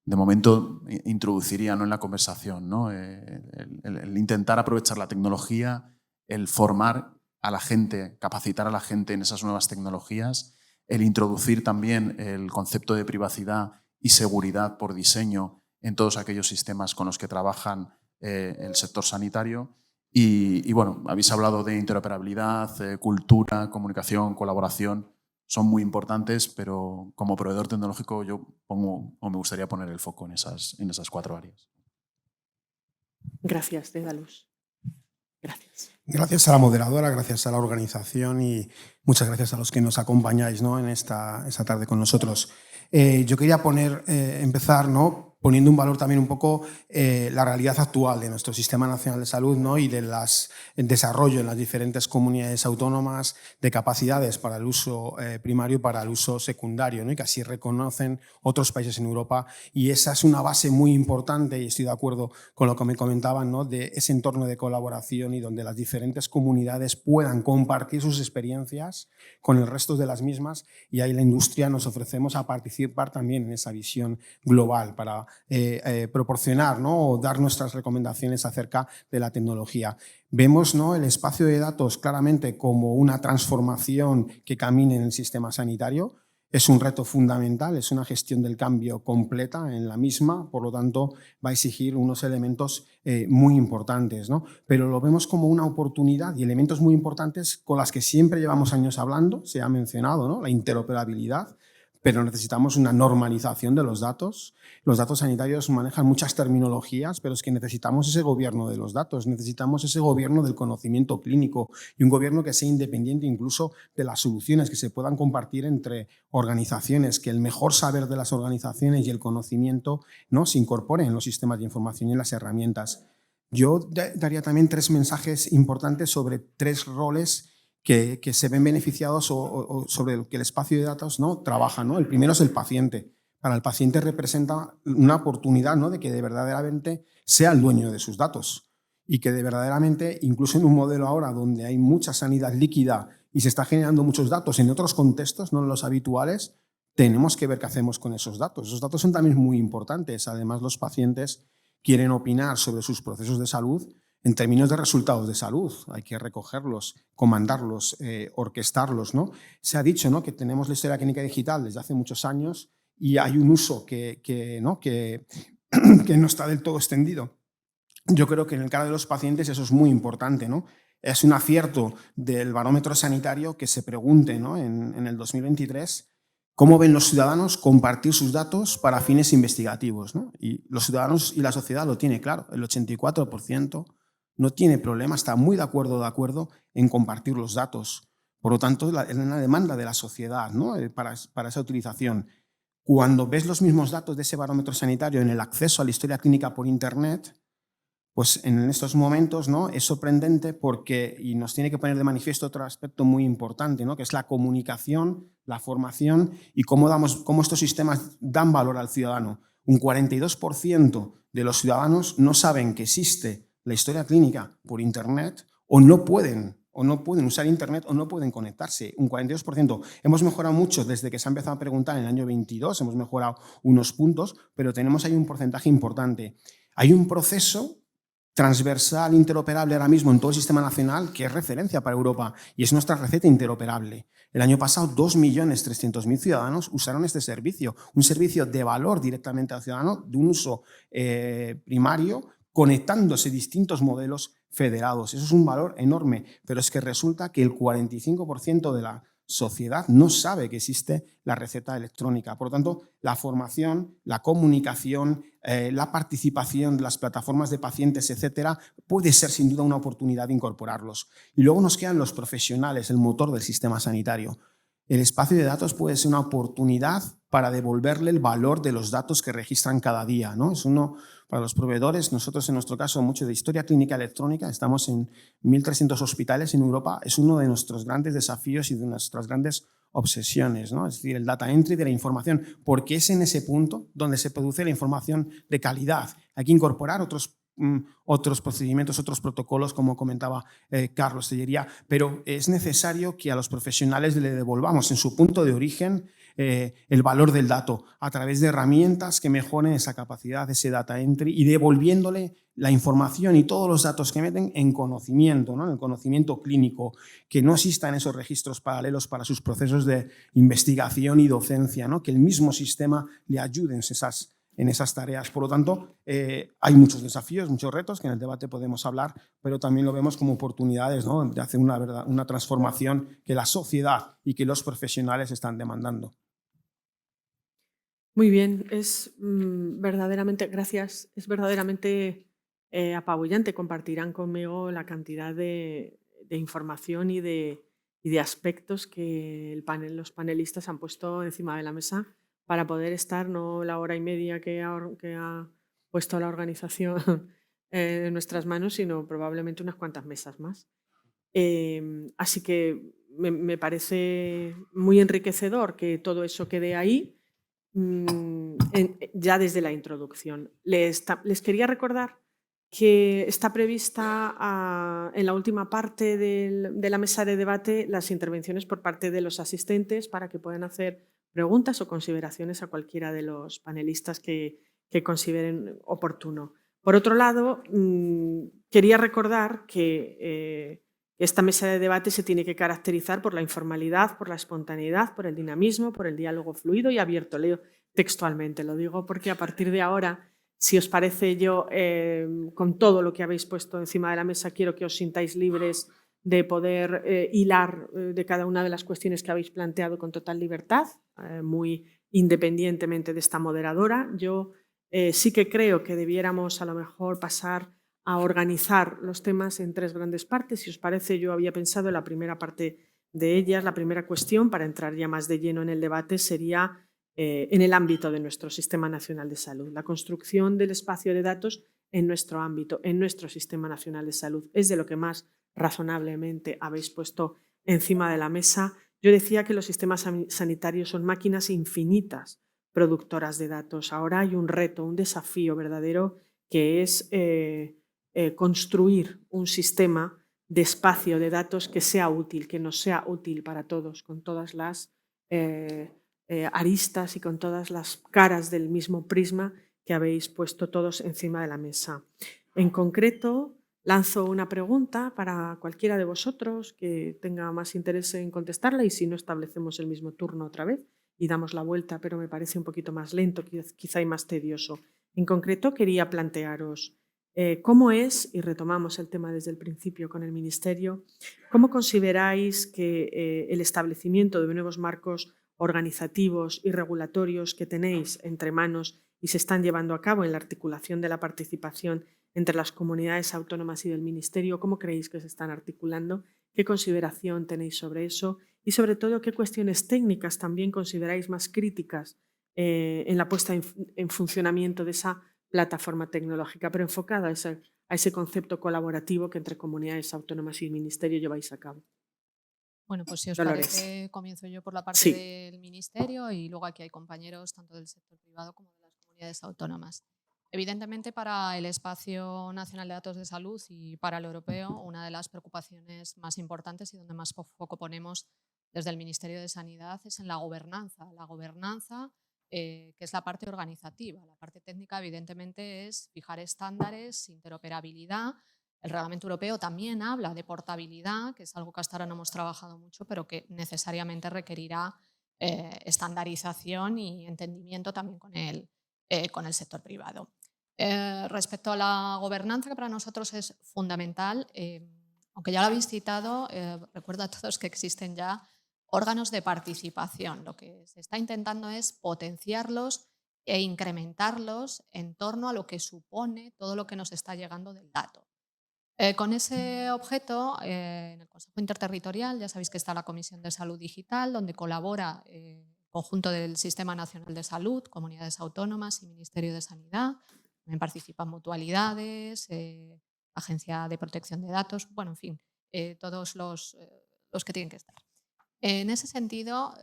de momento introduciría, ¿no?, en la conversación, ¿no? El intentar aprovechar la tecnología, el formar a la gente, capacitar a la gente en esas nuevas tecnologías, el introducir también el concepto de privacidad y seguridad por diseño en todos aquellos sistemas con los que trabajan el sector sanitario. Y bueno, habéis hablado de interoperabilidad, cultura, comunicación, colaboración. Son muy importantes, pero como proveedor tecnológico yo me gustaría poner el foco en esas 4 áreas. Gracias, Dedalus. Gracias. Gracias a la moderadora, gracias a la organización y muchas gracias a los que nos acompañáis, ¿no?, en esta tarde con nosotros. Yo quería empezar, ¿no?, poniendo un valor también un poco la realidad actual de nuestro Sistema Nacional de Salud, ¿no?, y del desarrollo en las diferentes comunidades autónomas de capacidades para el uso primario y para el uso secundario, ¿no?, y que así reconocen otros países en Europa. Y esa es una base muy importante, y estoy de acuerdo con lo que me comentaban, ¿no?, de ese entorno de colaboración y donde las diferentes comunidades puedan compartir sus experiencias con el resto de las mismas, y ahí la industria nos ofrecemos a participar también en esa visión global para proporcionar, ¿no?, o dar nuestras recomendaciones acerca de la tecnología. Vemos, ¿no?, el espacio de datos claramente como una transformación que camina en el sistema sanitario. Es un reto fundamental, es una gestión del cambio completa en la misma, por lo tanto va a exigir unos elementos muy importantes, ¿no? Pero lo vemos como una oportunidad y elementos muy importantes con las que siempre llevamos años hablando, se ha mencionado, ¿no?, la interoperabilidad, pero necesitamos una normalización de los datos. Los datos sanitarios manejan muchas terminologías, pero es que necesitamos ese gobierno de los datos, necesitamos ese gobierno del conocimiento clínico y un gobierno que sea independiente incluso de las soluciones que se puedan compartir entre organizaciones, que el mejor saber de las organizaciones y el conocimiento, ¿no?, se incorporen en los sistemas de información y en las herramientas. Yo daría también 3 mensajes importantes sobre 3 roles que se ven beneficiados o sobre el que el espacio de datos, ¿no?, trabaja, ¿no? El primero es el paciente. Para el paciente representa una oportunidad, ¿no?, de que de verdaderamente sea el dueño de sus datos y que de verdaderamente, incluso en un modelo ahora donde hay mucha sanidad líquida y se está generando muchos datos en otros contextos, no en los habituales, tenemos que ver qué hacemos con esos datos. Esos datos son también muy importantes. Además, los pacientes quieren opinar sobre sus procesos de salud en términos de resultados de salud. Hay que recogerlos, comandarlos, orquestarlos, ¿no? Se ha dicho, ¿no?, que tenemos la historia clínica digital desde hace muchos años y hay un uso que no está del todo extendido. Yo creo que en el caso de los pacientes eso es muy importante, ¿no? Es un acierto del barómetro sanitario que se pregunte, ¿no?, en el 2023 cómo ven los ciudadanos compartir sus datos para fines investigativos, ¿no? Y los ciudadanos y la sociedad lo tiene claro. El 84% no tiene problema, está muy de acuerdo en compartir los datos. Por lo tanto, es una demanda de la sociedad, ¿no?, para esa utilización. Cuando ves los mismos datos de ese barómetro sanitario en el acceso a la historia clínica por Internet, pues en estos momentos, ¿no?, es sorprendente porque, y nos tiene que poner de manifiesto otro aspecto muy importante, ¿no?, que es la comunicación, la formación y cómo estos sistemas dan valor al ciudadano. Un 42% de los ciudadanos no saben que existe la historia clínica por Internet o no pueden usar Internet o no pueden conectarse. Un 42%. Hemos mejorado mucho desde que se ha empezado a preguntar en el año 22, hemos mejorado unos puntos, pero tenemos ahí un porcentaje importante. Hay un proceso transversal, interoperable ahora mismo en todo el sistema nacional que es referencia para Europa y es nuestra receta interoperable. El año pasado 2.300.000 ciudadanos usaron este servicio, un servicio de valor directamente al ciudadano, de un uso primario, conectándose distintos modelos federados. Eso es un valor enorme, pero es que resulta que el 45% de la sociedad no sabe que existe la receta electrónica. Por lo tanto, la formación, la comunicación, la participación de las plataformas de pacientes, etcétera, puede ser sin duda una oportunidad de incorporarlos. Y luego nos quedan los profesionales, el motor del sistema sanitario. El espacio de datos puede ser una oportunidad para devolverle el valor de los datos que registran cada día, ¿no? Es uno, para los proveedores, nosotros en nuestro caso mucho de historia clínica electrónica, estamos en 1.300 hospitales en Europa, es uno de nuestros grandes desafíos y de nuestras grandes obsesiones, ¿no? Es decir, el data entry de la información, porque es en ese punto donde se produce la información de calidad. Hay que incorporar otros procedimientos, otros protocolos, como comentaba Carlos Tellería, pero es necesario que a los profesionales le devolvamos en su punto de origen el valor del dato a través de herramientas que mejoren esa capacidad, ese data entry y devolviéndole la información y todos los datos que meten en conocimiento, ¿no?, en el conocimiento clínico, que no existan esos registros paralelos para sus procesos de investigación y docencia, ¿no?, que el mismo sistema le ayude en esas tareas. Por lo tanto, hay muchos desafíos, muchos retos que en el debate podemos hablar, pero también lo vemos como oportunidades, ¿no?, de hacer una transformación que la sociedad y que los profesionales están demandando. Muy bien, es verdaderamente, gracias, es verdaderamente apabullante. Compartirán conmigo la cantidad de información y de aspectos que los panelistas han puesto encima de la mesa para poder estar, no la hora y media que ha puesto la organización en nuestras manos, sino probablemente unas cuantas mesas más. Así que me parece muy enriquecedor que todo eso quede ahí ya desde la introducción. Les quería recordar que está prevista en la última parte de la mesa de debate las intervenciones por parte de los asistentes para que puedan hacer preguntas o consideraciones a cualquiera de los panelistas que consideren oportuno. Por otro lado, quería recordar que esta mesa de debate se tiene que caracterizar por la informalidad, por la espontaneidad, por el dinamismo, por el diálogo fluido y abierto. Leo textualmente, lo digo porque a partir de ahora, si os parece, yo con todo lo que habéis puesto encima de la mesa quiero que os sintáis libres de poder hilar de cada una de las cuestiones que habéis planteado con total libertad, muy independientemente de esta moderadora. Yo sí que creo que debiéramos a lo mejor pasar a organizar los temas en 3 grandes partes. Si os parece, yo había pensado en la primera parte de ellas. La primera cuestión, para entrar ya más de lleno en el debate, sería en el ámbito de nuestro Sistema Nacional de Salud. La construcción del espacio de datos en nuestro ámbito, en nuestro Sistema Nacional de Salud. Es de lo que más razonablemente habéis puesto encima de la mesa. Yo decía que los sistemas sanitarios son máquinas infinitas productoras de datos. Ahora hay un reto, un desafío verdadero, que es construir un sistema de espacio de datos que sea útil, que nos sea útil para todos, con todas las aristas y con todas las caras del mismo prisma que habéis puesto todos encima de la mesa. En concreto, lanzo una pregunta para cualquiera de vosotros que tenga más interés en contestarla, y si no, establecemos el mismo turno otra vez y damos la vuelta, pero me parece un poquito más lento, quizá y más tedioso. En concreto, quería plantearos cómo es, y retomamos el tema desde el principio con el Ministerio, cómo consideráis que el establecimiento de nuevos marcos organizativos y regulatorios que tenéis entre manos y se están llevando a cabo en la articulación de la participación entre las comunidades autónomas y del Ministerio, ¿cómo creéis que se están articulando? ¿Qué consideración tenéis sobre eso? Y sobre todo, ¿qué cuestiones técnicas también consideráis más críticas en la puesta en funcionamiento de esa plataforma tecnológica, pero enfocada a ese concepto colaborativo que entre comunidades autónomas y el Ministerio lleváis a cabo? Bueno, pues si os Dolores. parece, comienzo yo por la parte Sí. del Ministerio y luego aquí hay compañeros tanto del sector privado como de las comunidades autónomas. Evidentemente, para el Espacio Nacional de Datos de Salud y para el europeo, una de las preocupaciones más importantes y donde más foco ponemos desde el Ministerio de Sanidad es en la gobernanza. La gobernanza, que es la parte organizativa. La parte técnica, evidentemente, es fijar estándares, interoperabilidad. El Reglamento Europeo también habla de portabilidad, que es algo que hasta ahora no hemos trabajado mucho, pero que necesariamente requerirá estandarización y entendimiento también con el sector privado. Respecto a la gobernanza, que para nosotros es fundamental, aunque ya lo habéis citado, recuerdo a todos que existen ya órganos de participación. Lo que se está intentando es potenciarlos e incrementarlos en torno a lo que supone todo lo que nos está llegando del dato. Con ese objeto, en el Consejo Interterritorial ya sabéis que está la Comisión de Salud Digital, donde colabora el conjunto del Sistema Nacional de Salud, comunidades autónomas y Ministerio de Sanidad. También participan mutualidades, Agencia de Protección de Datos, bueno, en fin, todos los que tienen que estar. En ese sentido,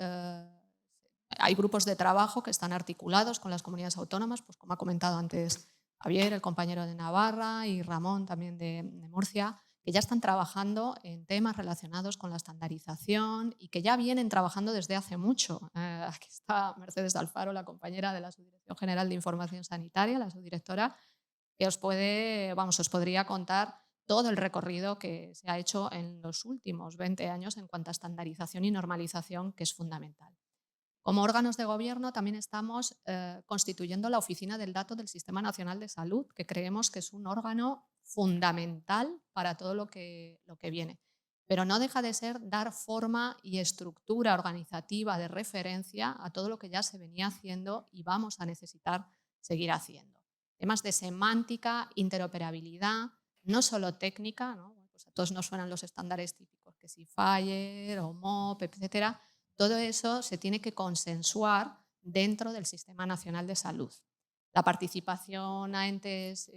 hay grupos de trabajo que están articulados con las comunidades autónomas, pues como ha comentado antes Javier, el compañero de Navarra, y Ramón también de Murcia, que ya están trabajando en temas relacionados con la estandarización y que ya vienen trabajando desde hace mucho. Aquí está Mercedes Alfaro, la compañera de la Subdirección General de Información Sanitaria, la subdirectora, que os podría contar todo el recorrido que se ha hecho en los últimos 20 años en cuanto a estandarización y normalización, que es fundamental. Como órganos de gobierno también estamos constituyendo la Oficina del Dato del Sistema Nacional de Salud, que creemos que es un órgano fundamental para todo lo que viene. Pero no deja de ser dar forma y estructura organizativa de referencia a todo lo que ya se venía haciendo y vamos a necesitar seguir haciendo. Temas de semántica, interoperabilidad, no solo técnica, ¿no? Pues a todos nos suenan los estándares típicos, que si FHIR o MOP, etcétera. Todo eso se tiene que consensuar dentro del Sistema Nacional de Salud. La participación a entes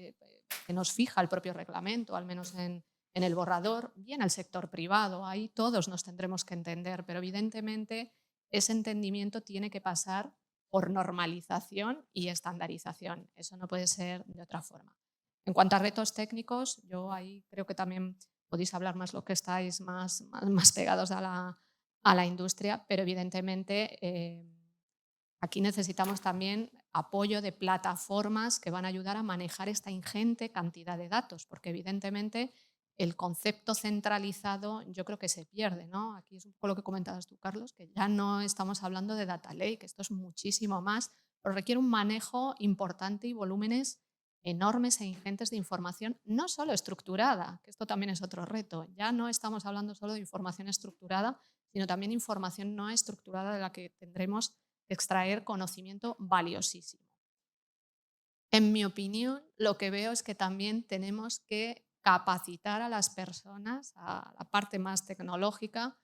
que nos fija el propio reglamento, al menos en el borrador, bien el sector privado, ahí todos nos tendremos que entender, pero evidentemente ese entendimiento tiene que pasar por normalización y estandarización. Eso no puede ser de otra forma. En cuanto a retos técnicos, yo ahí creo que también podéis hablar más lo que estáis más pegados a la industria, pero evidentemente aquí necesitamos también apoyo de plataformas que van a ayudar a manejar esta ingente cantidad de datos, porque evidentemente el concepto centralizado yo creo que se pierde, ¿no? Aquí es un poco lo que comentabas tú, Carlos, que ya no estamos hablando de data lake, esto es muchísimo más, pero requiere un manejo importante y volúmenes enormes e ingentes de información, no solo estructurada, que esto también es otro reto. Ya no estamos hablando solo de información estructurada, sino también información no estructurada de la que tendremos que extraer conocimiento valiosísimo. En mi opinión, lo que veo es que también tenemos que capacitar a las personas, a la parte más tecnológica,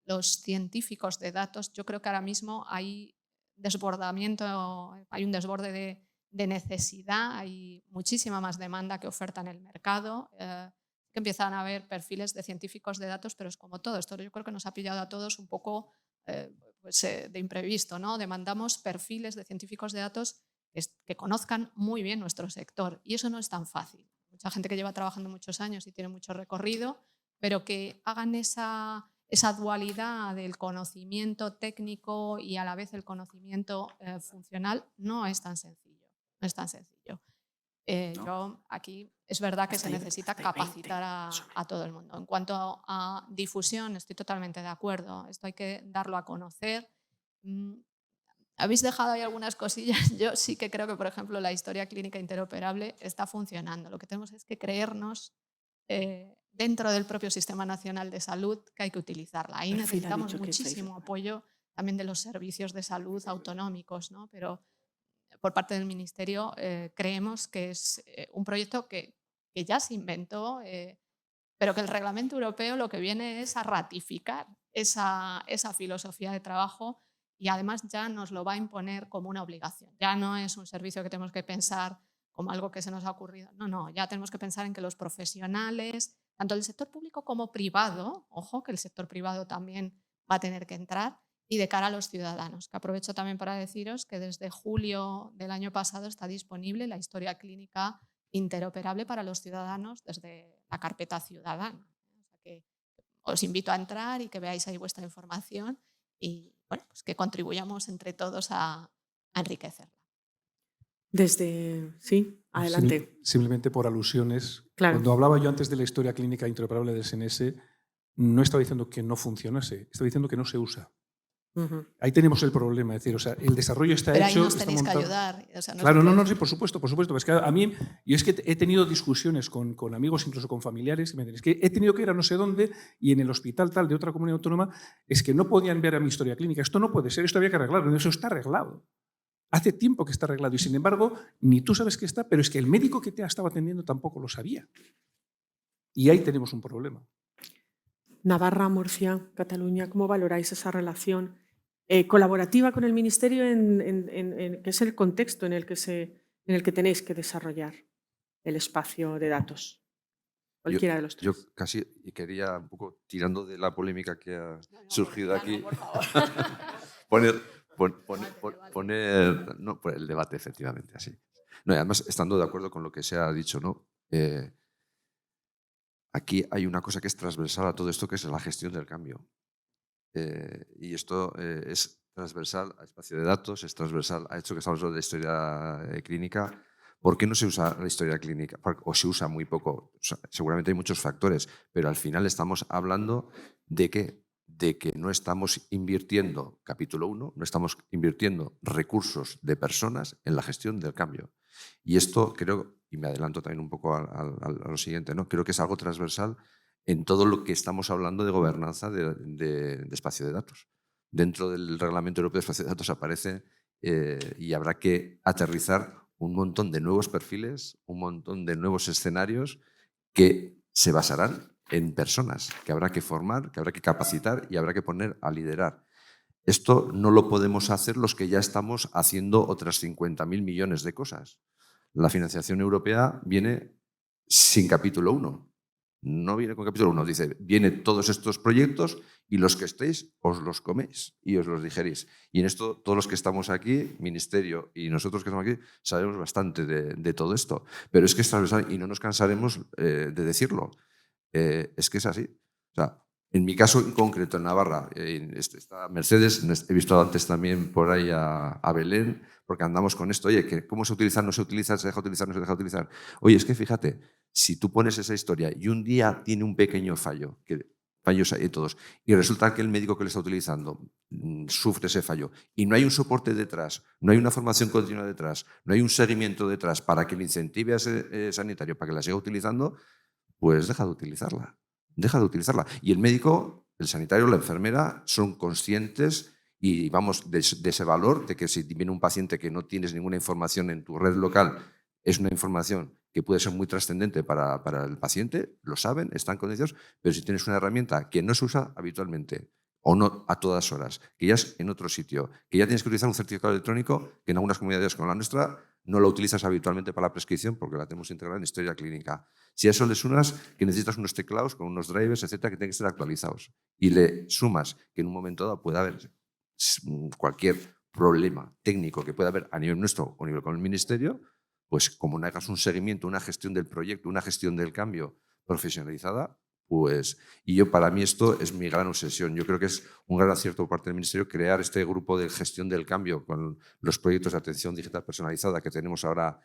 los científicos de datos. Yo creo que ahora mismo hay desbordamiento, hay un desborde de necesidad, hay muchísima más demanda que oferta en el mercado, que empiezan a haber perfiles de científicos de datos, pero es como todo. Esto yo creo que nos ha pillado a todos un poco de imprevisto, ¿no? Demandamos perfiles de científicos de datos que conozcan muy bien nuestro sector y eso no es tan fácil. Mucha gente que lleva trabajando muchos años y tiene mucho recorrido, pero que hagan esa dualidad del conocimiento técnico y a la vez el conocimiento funcional no es tan sencillo. No es tan sencillo. No. Yo aquí es verdad que se necesita capacitar a todo el mundo. En cuanto a difusión, estoy totalmente de acuerdo. Esto hay que darlo a conocer. Habéis dejado ahí algunas cosillas. Yo sí que creo que, por ejemplo, la historia clínica interoperable está funcionando. Lo que tenemos es que creernos dentro del propio Sistema Nacional de Salud que hay que utilizarla. Ahí necesitamos muchísimo apoyo también de los servicios de salud autonómicos, ¿no? Pero por parte del Ministerio creemos que es un proyecto que ya se inventó, pero que el Reglamento Europeo lo que viene es a ratificar esa filosofía de trabajo y además ya nos lo va a imponer como una obligación. Ya no es un servicio que tenemos que pensar como algo que se nos ha ocurrido. No, ya tenemos que pensar en que los profesionales, tanto el sector público como privado, ojo que el sector privado también va a tener que entrar, y de cara a los ciudadanos, que aprovecho también para deciros que desde julio del año pasado está disponible la historia clínica interoperable para los ciudadanos desde la carpeta ciudadana. O sea que os invito a entrar y que veáis ahí vuestra información y bueno, pues que contribuyamos entre todos a enriquecerla. Sí, adelante. Simplemente por alusiones. Claro. Cuando hablaba yo antes de la historia clínica interoperable del SNS, no estaba diciendo que no funcionase, estaba diciendo que no se usa. Ahí tenemos el problema, es decir, o sea, el desarrollo está pero hecho. Pero ahí nos tenéis que ayudar. O sea, claro, sí, por supuesto. Es que a mí, yo es que he tenido discusiones con amigos, incluso con familiares, y me dicen, es que he tenido que ir a no sé dónde y en el hospital tal de otra comunidad autónoma es que no podían ver a mi historia clínica. Esto no puede ser, esto había que arreglarlo. Eso está arreglado. Hace tiempo que está arreglado y sin embargo, ni tú sabes que está, pero es que el médico que te ha estado atendiendo tampoco lo sabía. Y ahí tenemos un problema. Navarra, Murcia, Cataluña, ¿cómo valoráis esa relación colaborativa con el Ministerio que es el contexto en el que tenéis que desarrollar el espacio de datos? Cualquiera de los tres. Yo casi quería, un poco tirando de la polémica que ha surgido aquí, por favor. poner el debate, efectivamente, así. No, y además, estando de acuerdo con lo que se ha dicho, ¿no? Aquí hay una cosa que es transversal a todo esto, que es la gestión del cambio. Y esto es transversal al espacio de datos, es transversal a esto que estamos hablando de historia clínica. ¿Por qué no se usa la historia clínica? O se usa muy poco. O sea, seguramente hay muchos factores, pero al final estamos hablando de que no estamos invirtiendo, capítulo 1, no estamos invirtiendo recursos de personas en la gestión del cambio. Y esto creo, y me adelanto también un poco a lo siguiente, ¿no? Creo que es algo transversal en todo lo que estamos hablando de gobernanza de espacio de datos. Dentro del Reglamento Europeo de Espacio de Datos aparece y habrá que aterrizar un montón de nuevos perfiles, un montón de nuevos escenarios que se basarán en personas que habrá que formar, que habrá que capacitar y habrá que poner a liderar. Esto no lo podemos hacer los que ya estamos haciendo otras 50.000 millones de cosas. La financiación europea viene sin capítulo 1. No viene con capítulo 1, dice, vienen todos estos proyectos y los que estéis os los coméis y os los digerís. Y en esto, todos los que estamos aquí, Ministerio y nosotros que estamos aquí, sabemos bastante de todo esto. Pero es que es transversal y no nos cansaremos de decirlo. Es que es así. O sea, en mi caso en concreto, en Navarra, está Mercedes, he visto antes también por ahí a Belén, porque andamos con esto, oye, que ¿cómo se utiliza? No se utiliza, se deja utilizar, no se deja utilizar. Oye, es que fíjate, si tú pones esa historia y un día tiene un pequeño fallo, que fallos hay todos. Y resulta que el médico que lo está utilizando sufre ese fallo y no hay un soporte detrás, no hay una formación continua detrás, no hay un seguimiento detrás para que le incentive a ese sanitario para que la siga utilizando, pues deja de utilizarla. Deja de utilizarla. Y el médico, el sanitario, la enfermera son conscientes y vamos de ese valor de que si viene un paciente que no tienes ninguna información en tu red local, es una información que puede ser muy trascendente para el paciente, lo saben, están convencidos, pero si tienes una herramienta que no se usa habitualmente o no a todas horas, que ya es en otro sitio, que ya tienes que utilizar un certificado electrónico, que en algunas comunidades como la nuestra no lo utilizas habitualmente para la prescripción porque la tenemos integrada en historia clínica. Si a eso le sumas que necesitas unos teclados con unos drivers, etcétera, que tienen que ser actualizados, y le sumas que en un momento dado puede haber cualquier problema técnico que pueda haber a nivel nuestro o a nivel con el ministerio, pues como no hagas un seguimiento, una gestión del proyecto, una gestión del cambio profesionalizada, pues, y para mí esto es mi gran obsesión. Yo creo que es un gran acierto por parte del Ministerio crear este grupo de gestión del cambio con los proyectos de atención digital personalizada que tenemos ahora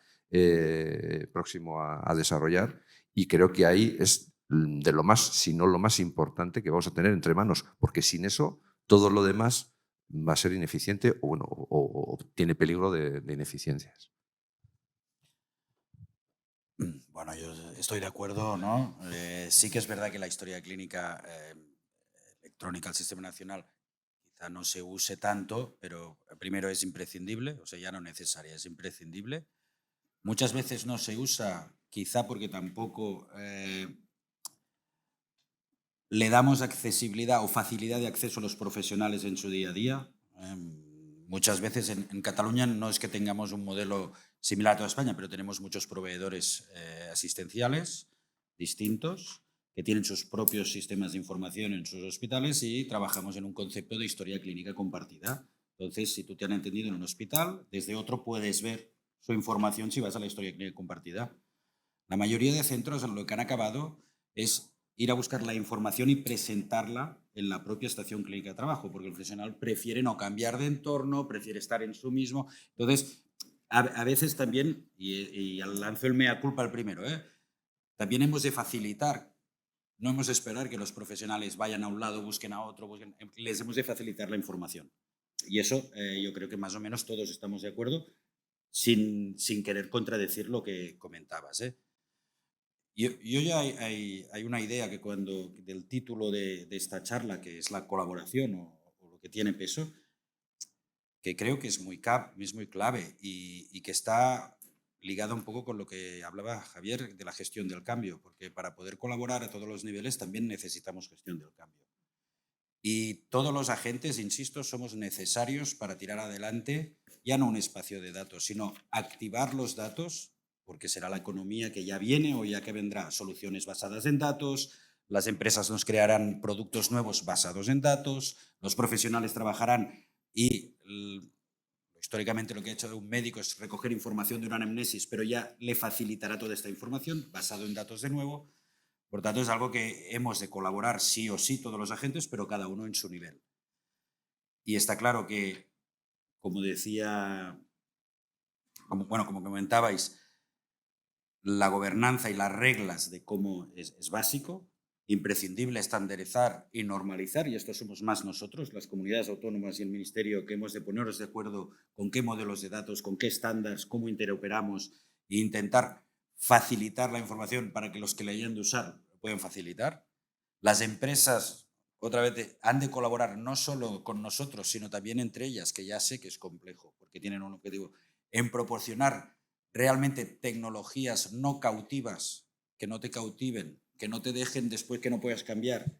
próximo a desarrollar, y creo que ahí es de lo más, si no lo más importante que vamos a tener entre manos, porque sin eso todo lo demás va a ser ineficiente o, bueno, o tiene peligro de ineficiencias. Bueno, yo estoy de acuerdo, ¿no? Sí que es verdad que la historia clínica electrónica al Sistema Nacional quizá no se use tanto, pero primero es imprescindible, o sea, ya no necesaria, es imprescindible. Muchas veces no se usa, quizá porque tampoco le damos accesibilidad o facilidad de acceso a los profesionales en su día a día. Muchas veces en Cataluña no es que tengamos un modelo similar a toda España, pero tenemos muchos proveedores asistenciales distintos que tienen sus propios sistemas de información en sus hospitales y trabajamos en un concepto de historia clínica compartida. Entonces, si tú te han entendido en un hospital, desde otro puedes ver su información si vas a la historia clínica compartida. La mayoría de centros en lo que han acabado es ir a buscar la información y presentarla en la propia estación clínica de trabajo, porque el profesional prefiere no cambiar de entorno, prefiere estar en su mismo. Entonces, a veces también, y lanzo el mea culpa al primero, también hemos de facilitar, no hemos de esperar que los profesionales vayan a un lado, busquen a otro, les hemos de facilitar la información. Y eso yo creo que más o menos todos estamos de acuerdo, sin querer contradecir lo que comentabas. Yo ya hay una idea que del título de esta charla, que es la colaboración o lo que tiene peso, que creo que es muy clave y que está ligada un poco con lo que hablaba Javier de la gestión del cambio, porque para poder colaborar a todos los niveles también necesitamos gestión del cambio. Y todos los agentes, insisto, somos necesarios para tirar adelante ya no un espacio de datos, sino activar los datos, porque será la economía que ya viene o ya que vendrá, soluciones basadas en datos, las empresas nos crearán productos nuevos basados en datos, los profesionales trabajarán y históricamente lo que ha hecho un médico es recoger información de una anamnesis, pero ya le facilitará toda esta información basado en datos de nuevo. Por tanto, es algo que hemos de colaborar sí o sí todos los agentes, pero cada uno en su nivel. Y está claro que, como decía, como comentabais, la gobernanza y las reglas de cómo es básico, imprescindible estandarizar y normalizar, y esto somos más nosotros, las comunidades autónomas y el Ministerio, que hemos de ponernos de acuerdo con qué modelos de datos, con qué estándares, cómo interoperamos e intentar facilitar la información para que los que la hayan de usar lo puedan facilitar. Las empresas, otra vez, han de colaborar no solo con nosotros, sino también entre ellas, que ya sé que es complejo, porque tienen un objetivo en proporcionar realmente tecnologías no cautivas, que no te cautiven, que no te dejen después que no puedas cambiar,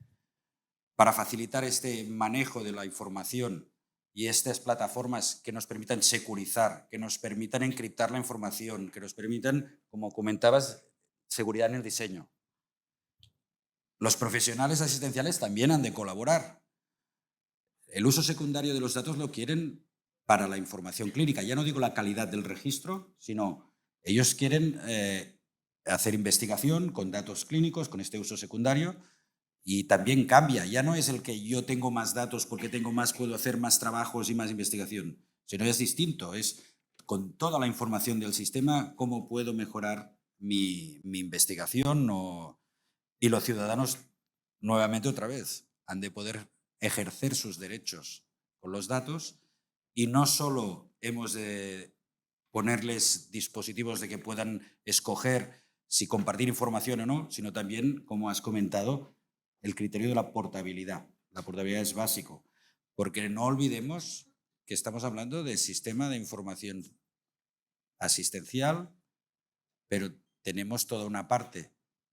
para facilitar este manejo de la información y estas plataformas que nos permitan securizar, que nos permitan encriptar la información, que nos permitan, como comentabas, seguridad en el diseño. Los profesionales asistenciales también han de colaborar. El uso secundario de los datos lo quieren para la información clínica. Ya no digo la calidad del registro, sino ellos quieren hacer investigación con datos clínicos, con este uso secundario, y también cambia. Ya no es el que yo tengo más datos porque tengo más, puedo hacer más trabajos y más investigación, sino es distinto. Es con toda la información del sistema cómo puedo mejorar mi investigación y los ciudadanos nuevamente otra vez, han de poder ejercer sus derechos con los datos y no solo hemos de ponerles dispositivos de que puedan escoger si compartir información o no, sino también, como has comentado, el criterio de la portabilidad. La portabilidad es básico, porque no olvidemos que estamos hablando del sistema de información asistencial, pero tenemos toda una parte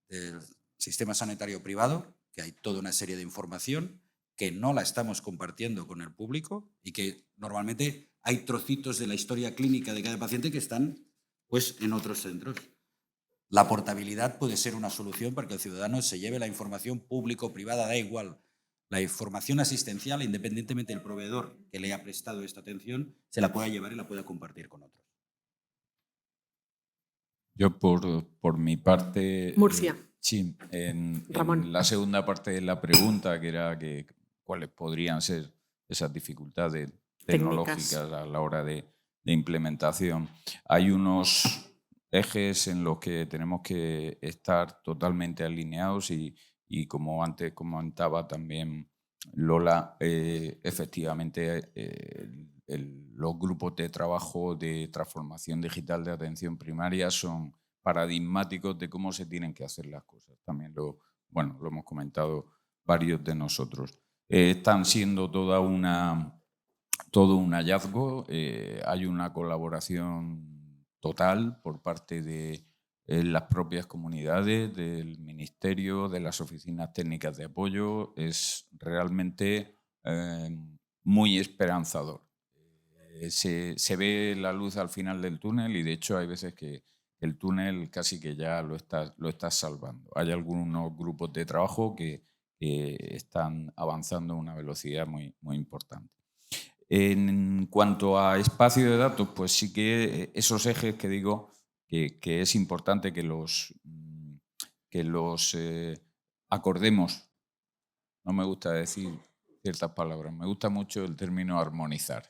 del sistema sanitario privado, que hay toda una serie de información que no la estamos compartiendo con el público y que normalmente hay trocitos de la historia clínica de cada paciente que están pues, en otros centros. La portabilidad puede ser una solución para que el ciudadano se lleve la información público-privada, da igual. La información asistencial, independientemente del proveedor que le haya prestado esta atención, se la pueda llevar y la pueda compartir con otros. Yo, por mi parte... Murcia. Sí, en Ramón. la segunda parte de la pregunta, que era cuáles podrían ser esas dificultades tecnológicas a la hora de implementación. Hay unos ejes en los que tenemos que estar totalmente alineados y como antes comentaba también Lola, efectivamente los grupos de trabajo de transformación digital de atención primaria son paradigmáticos de cómo se tienen que hacer las cosas. También lo hemos comentado varios de nosotros. Están siendo todo un hallazgo. Hay una colaboración total por parte de las propias comunidades, del Ministerio, de las oficinas técnicas de apoyo. Es realmente muy esperanzador. Se ve la luz al final del túnel y de hecho hay veces que el túnel casi que ya lo está salvando. Hay algunos grupos de trabajo que están avanzando a una velocidad muy, muy importante. En cuanto a espacio de datos, pues sí que esos ejes que digo que es importante que los acordemos. No me gusta decir ciertas palabras, me gusta mucho el término armonizar.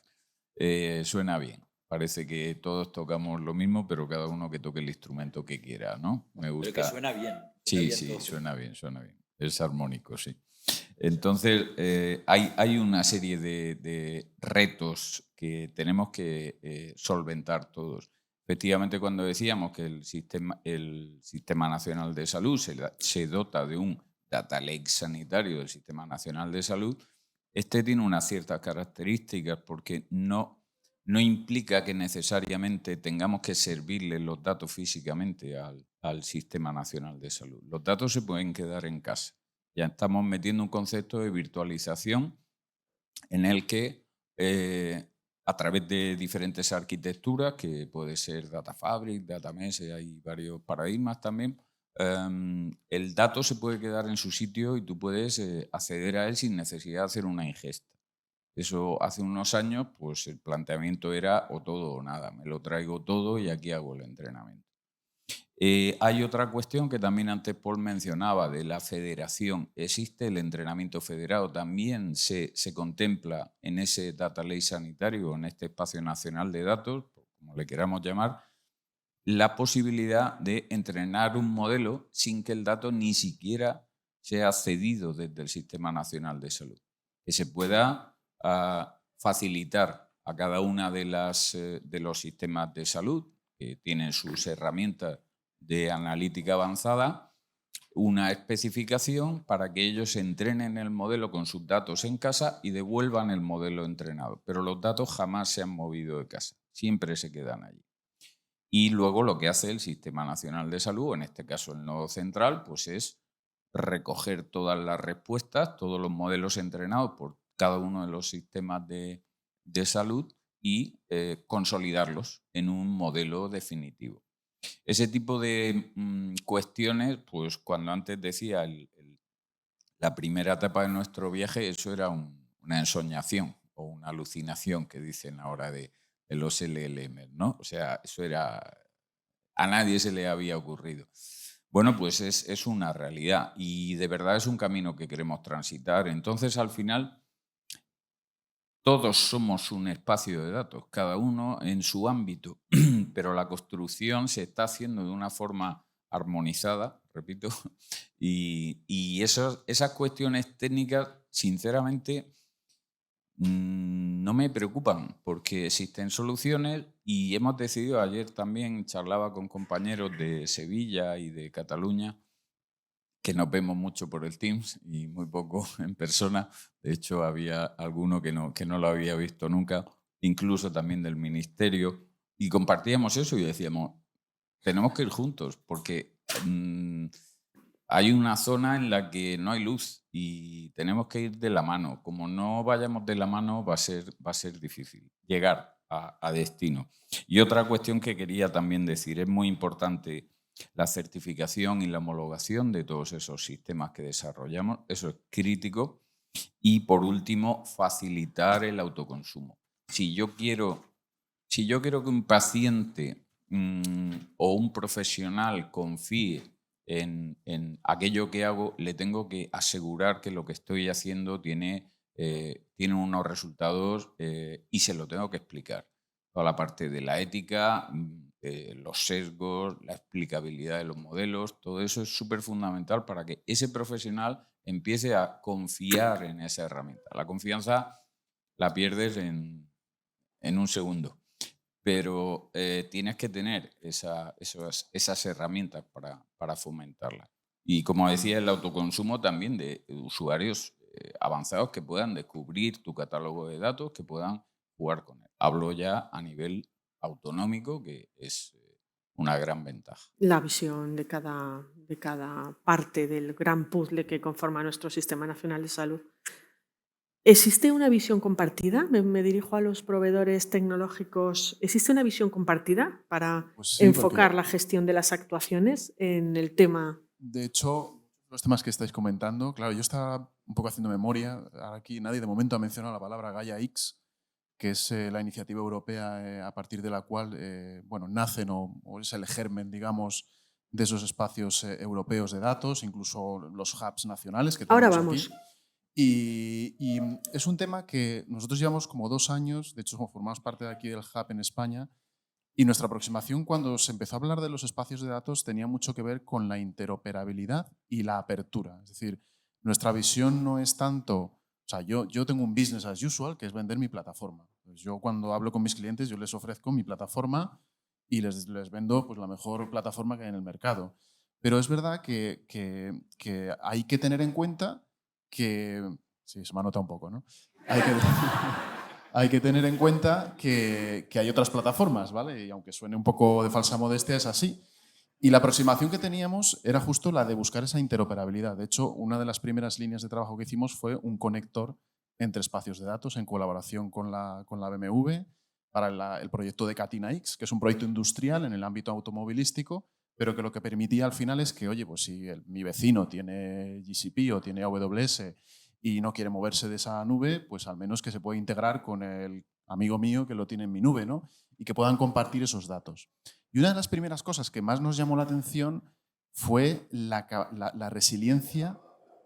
Suena bien. Parece que todos tocamos lo mismo, pero cada uno que toque el instrumento que quiera, ¿no? Me gusta. Pero que suena bien. Sí, suena bien. Es armónico, sí. Entonces, hay una serie de retos que tenemos que solventar todos. Efectivamente, cuando decíamos que el Sistema Nacional de Salud se dota de un data lake sanitario del Sistema Nacional de Salud, este tiene unas ciertas características porque no implica que necesariamente tengamos que servirle los datos físicamente al Sistema Nacional de Salud. Los datos se pueden quedar en casa. Ya estamos metiendo un concepto de virtualización en el que a través de diferentes arquitecturas, que puede ser Data Fabric, Data Mesh, hay varios paradigmas también, el dato se puede quedar en su sitio y tú puedes acceder a él sin necesidad de hacer una ingesta. Eso hace unos años, pues el planteamiento era o todo o nada, me lo traigo todo y aquí hago el entrenamiento. Hay otra cuestión que también antes Paul mencionaba de la federación. Existe el entrenamiento federado, también se contempla en ese data lake sanitario, en este espacio nacional de datos, como le queramos llamar, la posibilidad de entrenar un modelo sin que el dato ni siquiera sea cedido desde el Sistema Nacional de Salud. Que se pueda facilitar a cada una de los sistemas de salud que tienen sus herramientas de analítica avanzada, una especificación para que ellos entrenen el modelo con sus datos en casa y devuelvan el modelo entrenado. Pero los datos jamás se han movido de casa, siempre se quedan allí. Y luego lo que hace el Sistema Nacional de Salud, en este caso el nodo central, pues es recoger todas las respuestas, todos los modelos entrenados por cada uno de los sistemas de salud y consolidarlos en un modelo definitivo. Ese tipo de cuestiones, pues cuando antes decía la primera etapa de nuestro viaje, eso era una ensoñación o una alucinación que dicen ahora de los LLM, ¿no? O sea, eso a nadie se le había ocurrido. Bueno, pues es una realidad y de verdad es un camino que queremos transitar. Entonces, al final, todos somos un espacio de datos, cada uno en su ámbito, pero la construcción se está haciendo de una forma armonizada, repito. Y esas cuestiones técnicas, sinceramente, no me preocupan, porque existen soluciones y hemos decidido, ayer también charlaba con compañeros de Sevilla y de Cataluña, que nos vemos mucho por el Teams y muy poco en persona. De hecho, había alguno que no lo había visto nunca, incluso también del ministerio, y compartíamos eso y decíamos, tenemos que ir juntos, porque hay una zona en la que no hay luz y tenemos que ir de la mano. Como no vayamos de la mano, va a ser difícil llegar a destino. Y otra cuestión que quería también decir, es muy importante la certificación y la homologación de todos esos sistemas que desarrollamos, eso es crítico. Y por último, facilitar el autoconsumo. Si yo quiero que un paciente o un profesional confíe en aquello que hago, le tengo que asegurar que lo que estoy haciendo tiene unos resultados y se lo tengo que explicar. Toda la parte de la ética, los sesgos, la explicabilidad de los modelos, todo eso es súper fundamental para que ese profesional empiece a confiar en esa herramienta. La confianza la pierdes en un segundo, pero tienes que tener esas herramientas para fomentarla. Y como decía, el autoconsumo también de usuarios avanzados que puedan descubrir tu catálogo de datos, que puedan jugar con él. Hablo ya a nivel autonómico, que es una gran ventaja. La visión de cada parte del gran puzzle que conforma nuestro Sistema Nacional de Salud. ¿Existe una visión compartida? Me dirijo a los proveedores tecnológicos. ¿Existe una visión compartida para Pues sí, enfocar porque, la gestión de las actuaciones en el tema? de hecho, los temas que estáis comentando, claro, yo estaba un poco haciendo memoria. Aquí nadie de momento ha mencionado la palabra Gaia X, que es la iniciativa europea a partir de la cual bueno, nacen o es el germen, digamos, de esos espacios europeos de datos, incluso los hubs nacionales que Ahora tenemos vamos. aquí. Y es un tema que nosotros llevamos como 2 años, de hecho formamos parte de aquí del hub en España, y nuestra aproximación cuando se empezó a hablar de los espacios de datos tenía mucho que ver con la interoperabilidad y la apertura. Es decir, nuestra visión no es tanto, o sea, yo tengo un business as usual, que es vender mi plataforma. Pues yo cuando hablo con mis clientes, yo les ofrezco mi plataforma y les vendo pues, la mejor plataforma que hay en el mercado. Pero es verdad que hay que tener en cuenta que... Sí, se me ha notado un poco, ¿no? Hay que tener en cuenta que hay otras plataformas, ¿vale? Y aunque suene un poco de falsa modestia, es así. Y la aproximación que teníamos era justo la de buscar esa interoperabilidad. De hecho, una de las primeras líneas de trabajo que hicimos fue un conector entre espacios de datos en colaboración con la BMW para el proyecto de Catina X, que es un proyecto industrial en el ámbito automovilístico, pero que lo que permitía al final es que, oye, pues si mi vecino tiene GCP o tiene AWS y no quiere moverse de esa nube, pues al menos que se pueda integrar con el amigo mío que lo tiene en mi nube, ¿no? Y que puedan compartir esos datos. Y una de las primeras cosas que más nos llamó la atención fue la resiliencia,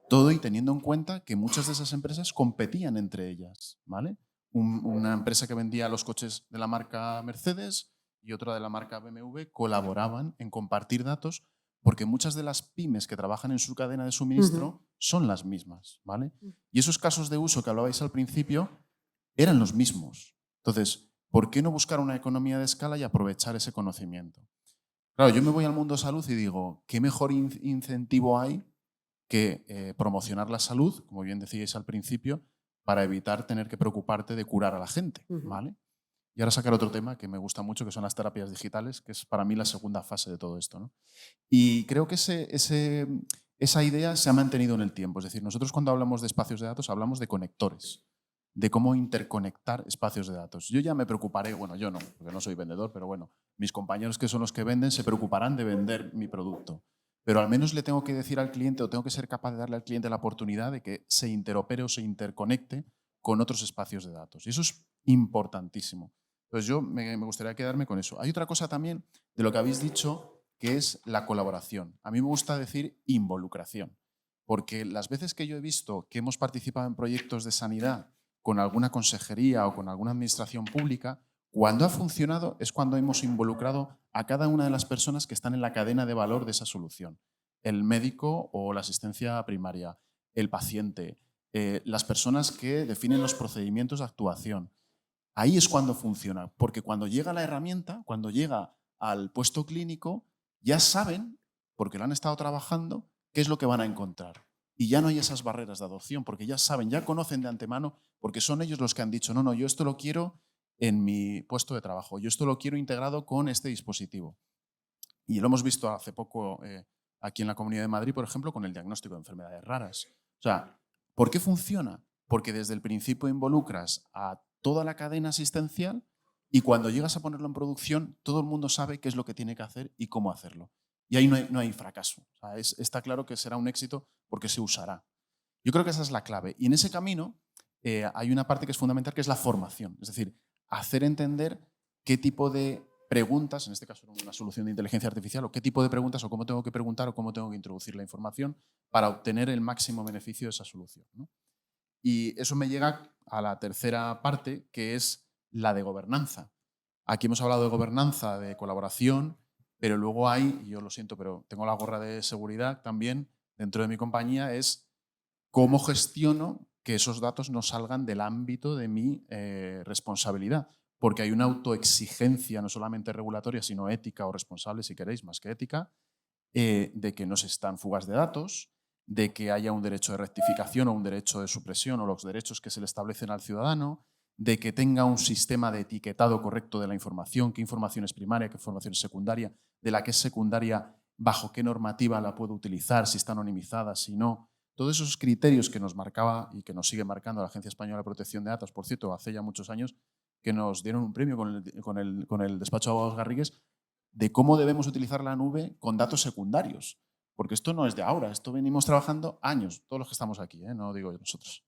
todo y teniendo en cuenta que muchas de esas empresas competían entre ellas, ¿vale? Una empresa que vendía los coches de la marca Mercedes y otra de la marca BMW colaboraban en compartir datos porque muchas de las pymes que trabajan en su cadena de suministro son las mismas, ¿vale? Y esos casos de uso que hablabais al principio eran los mismos. Entonces, ¿por qué no buscar una economía de escala y aprovechar ese conocimiento? Claro, yo me voy al mundo salud y digo, ¿qué mejor incentivo hay que promocionar la salud, como bien decíais al principio, para evitar tener que preocuparte de curar a la gente, ¿vale? Y ahora sacar otro tema que me gusta mucho, que son las terapias digitales, que es para mí la segunda fase de todo esto, ¿no? Y creo que esa idea se ha mantenido en el tiempo. Es decir, nosotros cuando hablamos de espacios de datos hablamos de conectores, de cómo interconectar espacios de datos. Yo ya me preocuparé, bueno, yo no, porque no soy vendedor, pero bueno, mis compañeros que son los que venden se preocuparán de vender mi producto. Pero al menos le tengo que decir al cliente o tengo que ser capaz de darle al cliente la oportunidad de que se interopere o se interconecte con otros espacios de datos. Y eso es importantísimo. Entonces yo me gustaría quedarme con eso. Hay otra cosa también de lo que habéis dicho, que es la colaboración. A mí me gusta decir involucración, porque las veces que yo he visto que hemos participado en proyectos de sanidad con alguna consejería o con alguna administración pública, cuando ha funcionado es cuando hemos involucrado a cada una de las personas que están en la cadena de valor de esa solución. el médico o la asistencia primaria, el paciente, las personas que definen los procedimientos de actuación. Ahí es cuando funciona, porque cuando llega la herramienta, cuando llega al puesto clínico, ya saben, porque lo han estado trabajando, qué es lo que van a encontrar. Y ya no hay esas barreras de adopción, porque ya saben, ya conocen de antemano, porque son ellos los que han dicho, no, yo esto lo quiero en mi puesto de trabajo, yo esto lo quiero integrado con este dispositivo. Y lo hemos visto hace poco aquí en la Comunidad de Madrid, por ejemplo, con el diagnóstico de enfermedades raras. O sea, ¿por qué funciona? Porque desde el principio involucras a toda la cadena asistencial y cuando llegas a ponerlo en producción, todo el mundo sabe qué es lo que tiene que hacer y cómo hacerlo. Y ahí no hay fracaso. O sea, está claro que será un éxito porque se usará. Yo creo que esa es la clave. Y en ese camino hay una parte que es fundamental, que es la formación. Es decir, hacer entender qué tipo de preguntas, en este caso una solución de inteligencia artificial, o qué tipo de preguntas, o cómo tengo que preguntar, o cómo tengo que introducir la información para obtener el máximo beneficio de esa solución, ¿no? Y eso me llega a la tercera parte, que es la de gobernanza. Aquí hemos hablado de gobernanza, de colaboración, pero luego hay, y yo lo siento, pero tengo la gorra de seguridad también dentro de mi compañía, es cómo gestiono que esos datos no salgan del ámbito de mi responsabilidad. Porque hay una autoexigencia, no solamente regulatoria, sino ética o responsable, si queréis, más que ética, de que no se están fugas de datos, de que haya un derecho de rectificación o un derecho de supresión o los derechos que se le establecen al ciudadano, de que tenga un sistema de etiquetado correcto de la información, qué información es primaria, qué información es secundaria, de la que es secundaria, bajo qué normativa la puedo utilizar, si está anonimizada, si no. Todos esos criterios que nos marcaba y que nos sigue marcando la Agencia Española de Protección de Datos, por cierto, hace ya muchos años, que nos dieron un premio con el despacho de abogados Garrigues, de cómo debemos utilizar la nube con datos secundarios. Porque esto no es de ahora, esto venimos trabajando años, todos los que estamos aquí, no digo nosotros.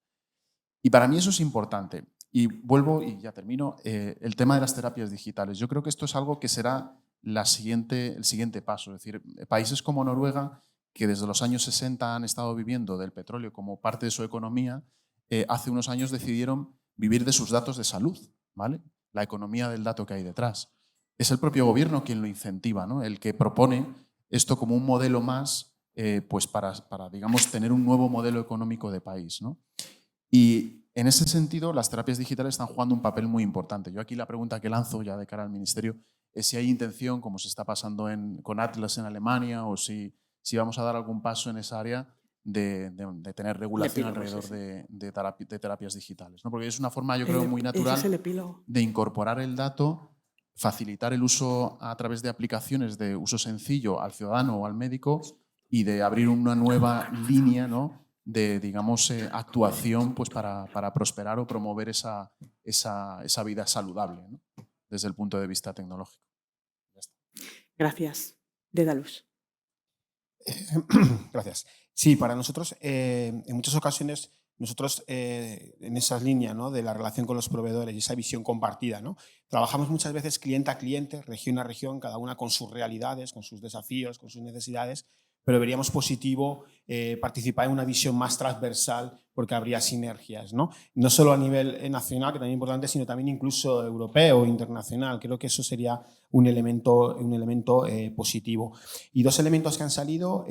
Y para mí eso es importante. Y vuelvo, y ya termino, el tema de las terapias digitales. Yo creo que esto es algo que será el siguiente paso. Es decir, países como Noruega, que desde los años 60 han estado viviendo del petróleo como parte de su economía, hace unos años decidieron vivir de sus datos de salud, ¿vale? La economía del dato que hay detrás. Es el propio gobierno quien lo incentiva, ¿no? El que propone esto como un modelo más pues para, digamos, tener un nuevo modelo económico de país, ¿no? Y en ese sentido, las terapias digitales están jugando un papel muy importante. Yo aquí la pregunta que lanzo ya de cara al Ministerio es si hay intención, como se está pasando con Atlas en Alemania, o si vamos a dar algún paso en esa área de tener regulación alrededor de terapias digitales, ¿no? Porque es una forma, yo creo, muy natural de incorporar el dato, facilitar el uso a través de aplicaciones de uso sencillo al ciudadano o al médico y de abrir una nueva línea, ¿no?, de, digamos, actuación pues para prosperar o promover esa vida saludable, ¿no?, desde el punto de vista tecnológico. Gracias. Dédalus. Gracias. Sí, para nosotros, en muchas ocasiones, nosotros en esas líneas, ¿no?, de la relación con los proveedores y esa visión compartida, ¿no?, trabajamos muchas veces cliente a cliente, región a región, cada una con sus realidades, con sus desafíos, con sus necesidades, pero veríamos positivo participar en una visión más transversal porque habría sinergias, ¿no? No solo a nivel nacional, que también es importante, sino también incluso europeo o internacional. Creo que eso sería un elemento positivo. Y dos elementos que han salido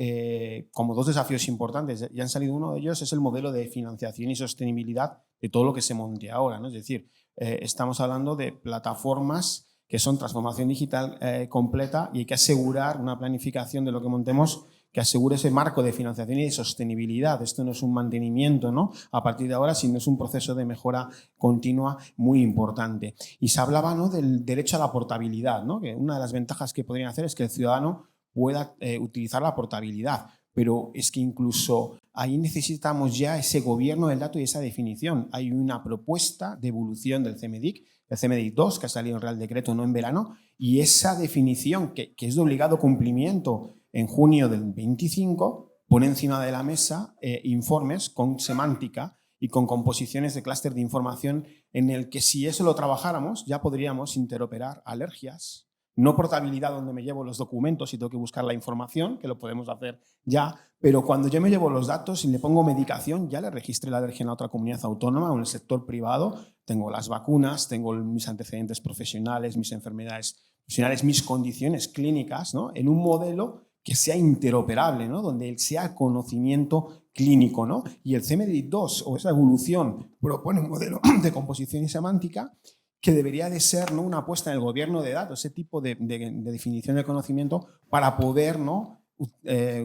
como dos desafíos importantes, y han salido uno de ellos, es el modelo de financiación y sostenibilidad de todo lo que se monte ahora, ¿no? Es decir, estamos hablando de plataformas que son transformación digital completa y hay que asegurar una planificación de lo que montemos que asegure ese marco de financiación y de sostenibilidad. Esto no es un mantenimiento, ¿no?, a partir de ahora, sino es un proceso de mejora continua muy importante. Y se hablaba, ¿no?, del derecho a la portabilidad, ¿no?, que una de las ventajas que podrían hacer es que el ciudadano pueda utilizar la portabilidad, pero es que incluso ahí necesitamos ya ese gobierno del dato y esa definición. Hay una propuesta de evolución del CMDIC, el CMDIC 2, que ha salido en Real Decreto no en verano, y esa definición, que es de obligado cumplimiento en junio del 25, pone encima de la mesa informes con semántica y con composiciones de clúster de información en el que, si eso lo trabajáramos, ya podríamos interoperar alergias, no portabilidad donde me llevo los documentos y tengo que buscar la información, que lo podemos hacer ya, pero cuando yo me llevo los datos y le pongo medicación, ya le registré la alergia en la otra comunidad autónoma o en el sector privado, tengo las vacunas, tengo mis antecedentes profesionales, mis enfermedades profesionales, mis condiciones clínicas, ¿no?, en un modelo que sea interoperable, ¿no? Donde sea conocimiento clínico, ¿no? Y el CMDI2 o esa evolución propone un modelo de composición y semántica que debería de ser, ¿no?, una apuesta en el gobierno de datos, ese tipo de definición del conocimiento para poder, ¿no?,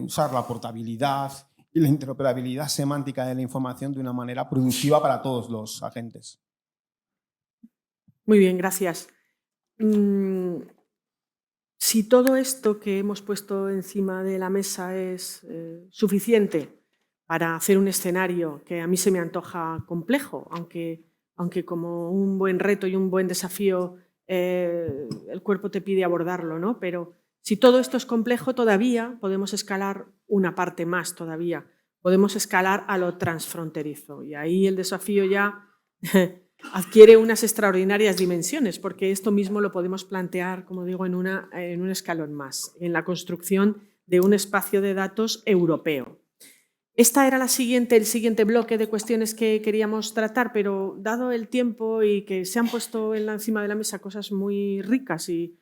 usar la portabilidad y la interoperabilidad semántica de la información de una manera productiva para todos los agentes. Muy bien, gracias. Si todo esto que hemos puesto encima de la mesa es suficiente para hacer un escenario que a mí se me antoja complejo, aunque como un buen reto y un buen desafío el cuerpo te pide abordarlo, ¿no? Pero si todo esto es complejo, todavía podemos escalar una parte más todavía. Podemos escalar a lo transfronterizo y ahí el desafío ya adquiere unas extraordinarias dimensiones, porque esto mismo lo podemos plantear, como digo, en un escalón más, en la construcción de un espacio de datos europeo. Esta era el siguiente bloque de cuestiones que queríamos tratar, pero dado el tiempo y que se han puesto encima de la mesa cosas muy ricas y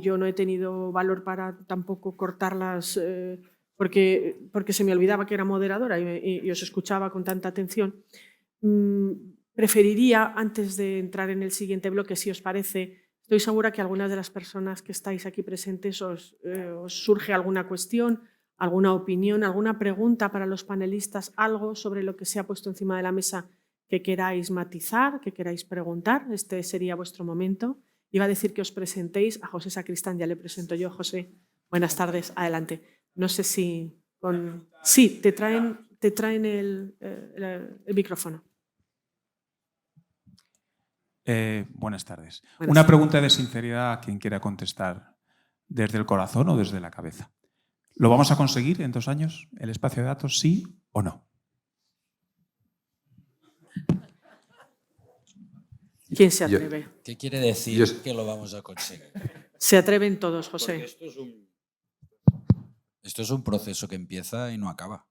yo no he tenido valor para tampoco cortarlas porque se me olvidaba que era moderadora y os escuchaba con tanta atención, preferiría, antes de entrar en el siguiente bloque, si os parece, estoy segura que algunas de las personas que estáis aquí presentes os surge alguna cuestión, alguna opinión, alguna pregunta para los panelistas, algo sobre lo que se ha puesto encima de la mesa que queráis matizar, que queráis preguntar. Este sería vuestro momento. Iba a decir que os presentéis. A José Sacristán ya le presento yo. José, buenas tardes. Adelante. No sé si... Sí, te traen el micrófono. Buenas tardes. Buenas Una tardes. pregunta de sinceridad a quien quiera contestar, ¿desde el corazón o desde la cabeza? ¿Lo vamos a conseguir en 2 años, el espacio de datos, sí o no? ¿Quién se atreve? ¿Qué quiere decir que lo vamos a conseguir? Se atreven todos, José. Porque esto es un proceso que empieza y no acaba.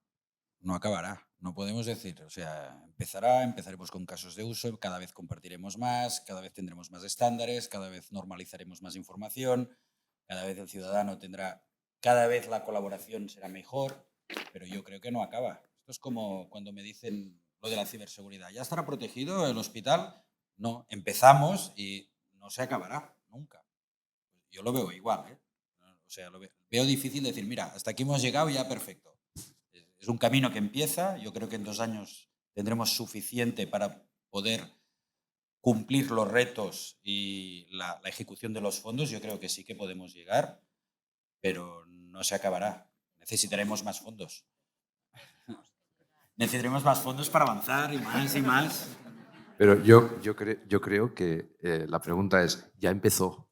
No acabará. No podemos decir, o sea, empezaremos con casos de uso, cada vez compartiremos más, cada vez tendremos más estándares, cada vez normalizaremos más información, cada vez el ciudadano tendrá... Cada vez la colaboración será mejor, pero yo creo que no acaba. Esto es como cuando me dicen lo de la ciberseguridad. ¿Ya estará protegido el hospital? No, empezamos y no se acabará nunca. Yo lo veo igual, ¿eh? O sea, veo difícil decir, mira, hasta aquí hemos llegado y ya perfecto. Es un camino que empieza. Yo creo que en 2 años tendremos suficiente para poder cumplir los retos y la ejecución de los fondos. Yo creo que sí que podemos llegar, pero no se acabará. Necesitaremos más fondos. Necesitaremos más fondos para avanzar y más y más. Pero yo creo que la pregunta es, ¿ya empezó?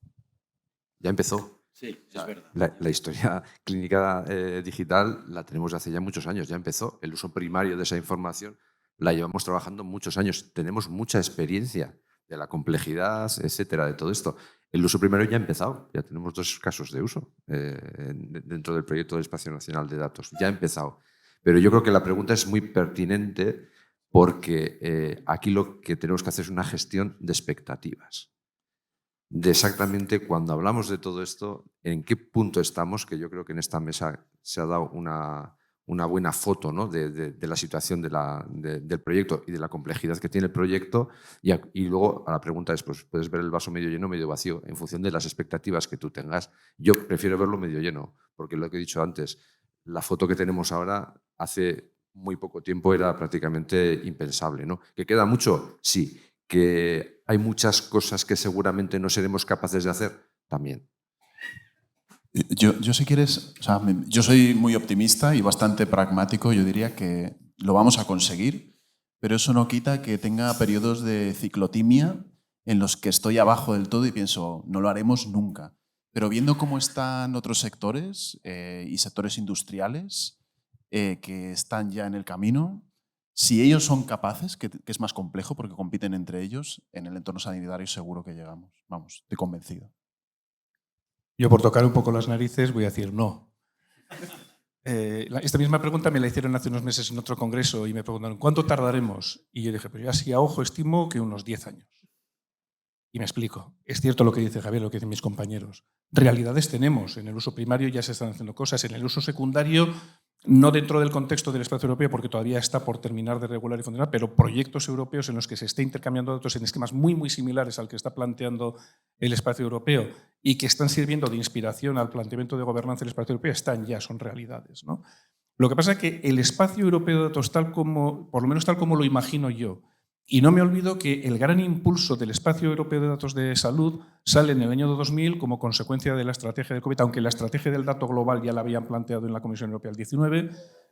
¿Ya empezó? Sí, es verdad. La historia clínica digital la tenemos hace ya muchos años, ya empezó. El uso primario de esa información la llevamos trabajando muchos años. Tenemos mucha experiencia de la complejidad, etcétera, de todo esto. El uso primario ya ha empezado, ya tenemos 2 casos de uso dentro del proyecto del Espacio Nacional de Datos. Ya ha empezado. Pero yo creo que la pregunta es muy pertinente porque aquí lo que tenemos que hacer es una gestión de expectativas. De exactamente cuando hablamos de todo esto, en qué punto estamos, que yo creo que en esta mesa se ha dado una buena foto, ¿no?, de la situación del proyecto y de la complejidad que tiene el proyecto. Y luego a la pregunta es, pues, puedes ver el vaso medio lleno o medio vacío en función de las expectativas que tú tengas. Yo prefiero verlo medio lleno, porque lo que he dicho antes, la foto que tenemos ahora hace muy poco tiempo era prácticamente impensable, ¿no? ¿Que queda mucho? Sí. ¿Que hay muchas cosas que seguramente no seremos capaces de hacer? También. Yo si quieres, o sea, yo soy muy optimista y bastante pragmático. Yo diría que lo vamos a conseguir, pero eso no quita que tenga periodos de ciclotimia en los que estoy abajo del todo y pienso, no lo haremos nunca. Pero viendo cómo están otros sectores y sectores industriales que están ya en el camino, si ellos son capaces, que es más complejo porque compiten entre ellos, en el entorno sanitario seguro que llegamos. Vamos, estoy convencido. Yo, por tocar un poco las narices, voy a decir no. Esta misma pregunta me la hicieron hace unos meses en otro congreso y me preguntaron, ¿cuánto tardaremos? Y yo dije, pues yo así a ojo estimo que unos 10 años. Y me explico. Es cierto lo que dice Javier, lo que dicen mis compañeros. Realidades tenemos. En el uso primario ya se están haciendo cosas. En el uso secundario, no dentro del contexto del espacio europeo, porque todavía está por terminar de regular y funcionar, pero proyectos europeos en los que se esté intercambiando datos en esquemas muy, muy similares al que está planteando el espacio europeo y que están sirviendo de inspiración al planteamiento de gobernanza del espacio europeo, son realidades, ¿no? Lo que pasa es que el espacio europeo de datos, por lo menos tal como lo imagino yo, y no me olvido que el gran impulso del espacio europeo de datos de salud sale en el año 2000 como consecuencia de la estrategia del COVID, aunque la estrategia del dato global ya la habían planteado en la Comisión Europea el 19,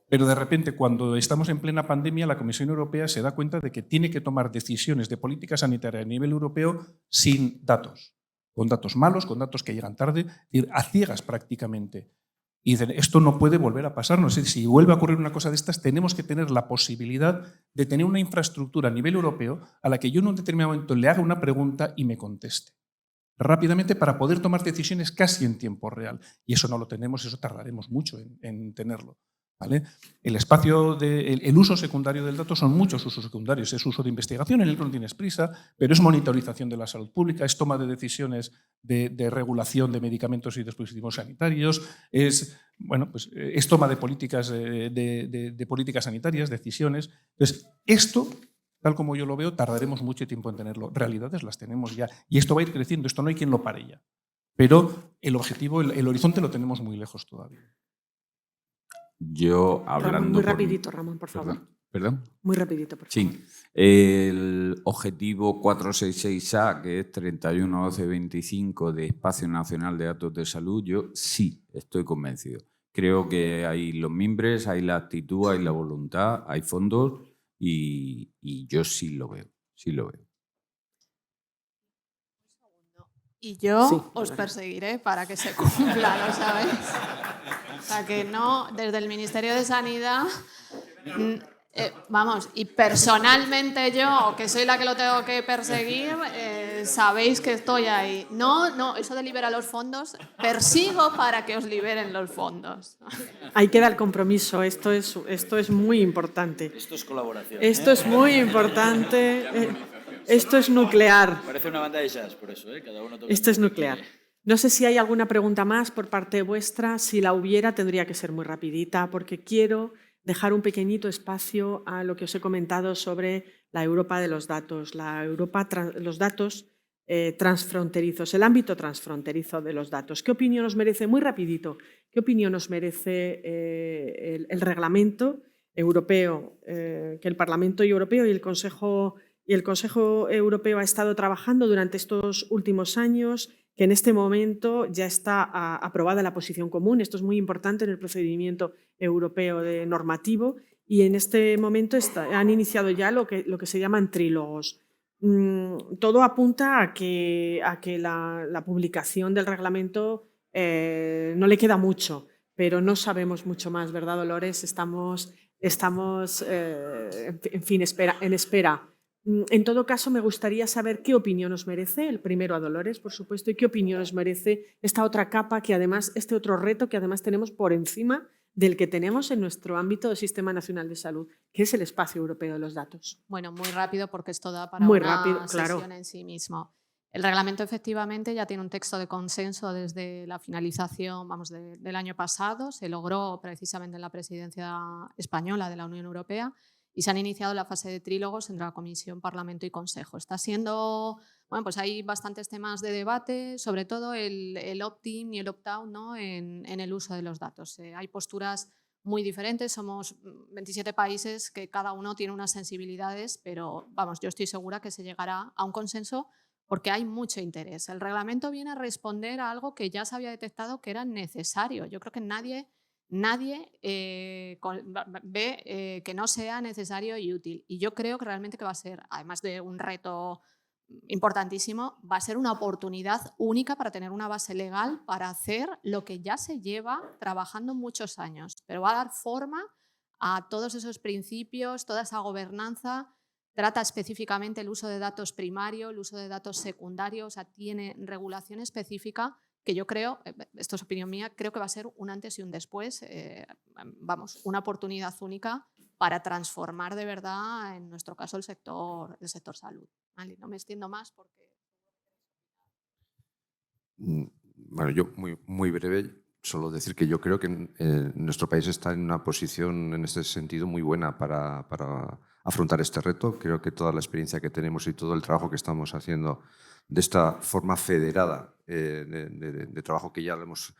pero de repente cuando estamos en plena pandemia la Comisión Europea se da cuenta de que tiene que tomar decisiones de política sanitaria a nivel europeo sin datos, con datos malos, con datos que llegan tarde, es decir, a ciegas prácticamente. Y dicen, esto no puede volver a pasarnos. Si vuelve a ocurrir una cosa de estas, tenemos que tener la posibilidad de tener una infraestructura a nivel europeo a la que yo en un determinado momento le haga una pregunta y me conteste rápidamente para poder tomar decisiones casi en tiempo real. Y eso no lo tenemos, eso tardaremos mucho en tenerlo. ¿Vale? El uso secundario del dato son muchos usos secundarios. Es uso de investigación en el que no tienes prisa, pero es monitorización de la salud pública, es toma de decisiones de regulación de medicamentos y dispositivos sanitarios, es toma de políticas, de políticas sanitarias, decisiones. Entonces, esto, tal como yo lo veo, tardaremos mucho tiempo en tenerlo. Realidades las tenemos ya y esto va a ir creciendo, esto no hay quien lo pare ya. Pero el objetivo, el horizonte lo tenemos muy lejos todavía. Yo hablando... Ramón, muy rapidito, Ramón, por favor. ¿Perdón? Muy rapidito, por favor. Sí. El objetivo 466A, que es 31.12.25 de Espacio Nacional de Datos de Salud, yo sí estoy convencido. Creo que hay los mimbres, hay la actitud, hay la voluntad, hay fondos y yo sí lo veo, sí lo veo. Y yo os perseguiré para que se cumpla, ¿lo sabéis? O sea, que no, desde el Ministerio de Sanidad, y personalmente yo, que soy la que lo tengo que perseguir, sabéis que estoy ahí. No, eso de liberar los fondos, persigo para que os liberen los fondos. Ahí queda el compromiso, esto es muy importante. Esto es colaboración. Esto es muy importante. Esto es nuclear. Parece una banda de jazz, por eso, cada uno toca. Esto es nuclear. No sé si hay alguna pregunta más por parte vuestra. Si la hubiera, tendría que ser muy rapidita, porque quiero dejar un pequeñito espacio a lo que os he comentado sobre la Europa de los datos, los datos transfronterizos, el ámbito transfronterizo de los datos. ¿Qué opinión os merece, muy rapidito, qué opinión os merece el reglamento europeo, que el Parlamento Europeo y el Consejo Europeo ha estado trabajando durante estos últimos años, que en este momento ya está aprobada la posición común? Esto es muy importante en el procedimiento europeo normativo y en este momento han iniciado ya lo que se llaman trílogos. Todo apunta a que la publicación del reglamento no le queda mucho, pero no sabemos mucho más, ¿verdad, Dolores? Estamos en espera. En todo caso, me gustaría saber qué opinión os merece, el primero a Dolores, por supuesto, y qué opinión os merece esta otra capa, este otro reto que además tenemos por encima del que tenemos en nuestro ámbito del Sistema Nacional de Salud, que es el espacio europeo de los datos. Bueno, muy rápido porque esto da para una sesión en sí mismo. El reglamento efectivamente ya tiene un texto de consenso desde la finalización del año pasado. Se logró precisamente en la presidencia española de la Unión Europea y se han iniciado la fase de trílogos entre la Comisión, Parlamento y Consejo. Está siendo, pues hay bastantes temas de debate, sobre todo el opt-in y el opt-out, ¿no? en el uso de los datos. Hay posturas muy diferentes, somos 27 países que cada uno tiene unas sensibilidades, pero yo estoy segura que se llegará a un consenso porque hay mucho interés. El reglamento viene a responder a algo que ya se había detectado que era necesario. Yo creo que nadie ve que no sea necesario y útil. Y yo creo que realmente que va a ser, además de un reto importantísimo, va a ser una oportunidad única para tener una base legal para hacer lo que ya se lleva trabajando muchos años. Pero va a dar forma a todos esos principios, toda esa gobernanza. Trata específicamente el uso de datos primario, el uso de datos secundarios, o sea, tiene regulación específica que yo creo, esto es opinión mía, creo que va a ser un antes y un después, una oportunidad única para transformar de verdad, en nuestro caso, el sector salud. Vale, no me extiendo más porque... Bueno, yo muy breve, solo decir que yo creo que nuestro país está en una posición en este sentido muy buena para afrontar este reto. Creo que toda la experiencia que tenemos y todo el trabajo que estamos haciendo de esta forma federada de trabajo que ya lo hemos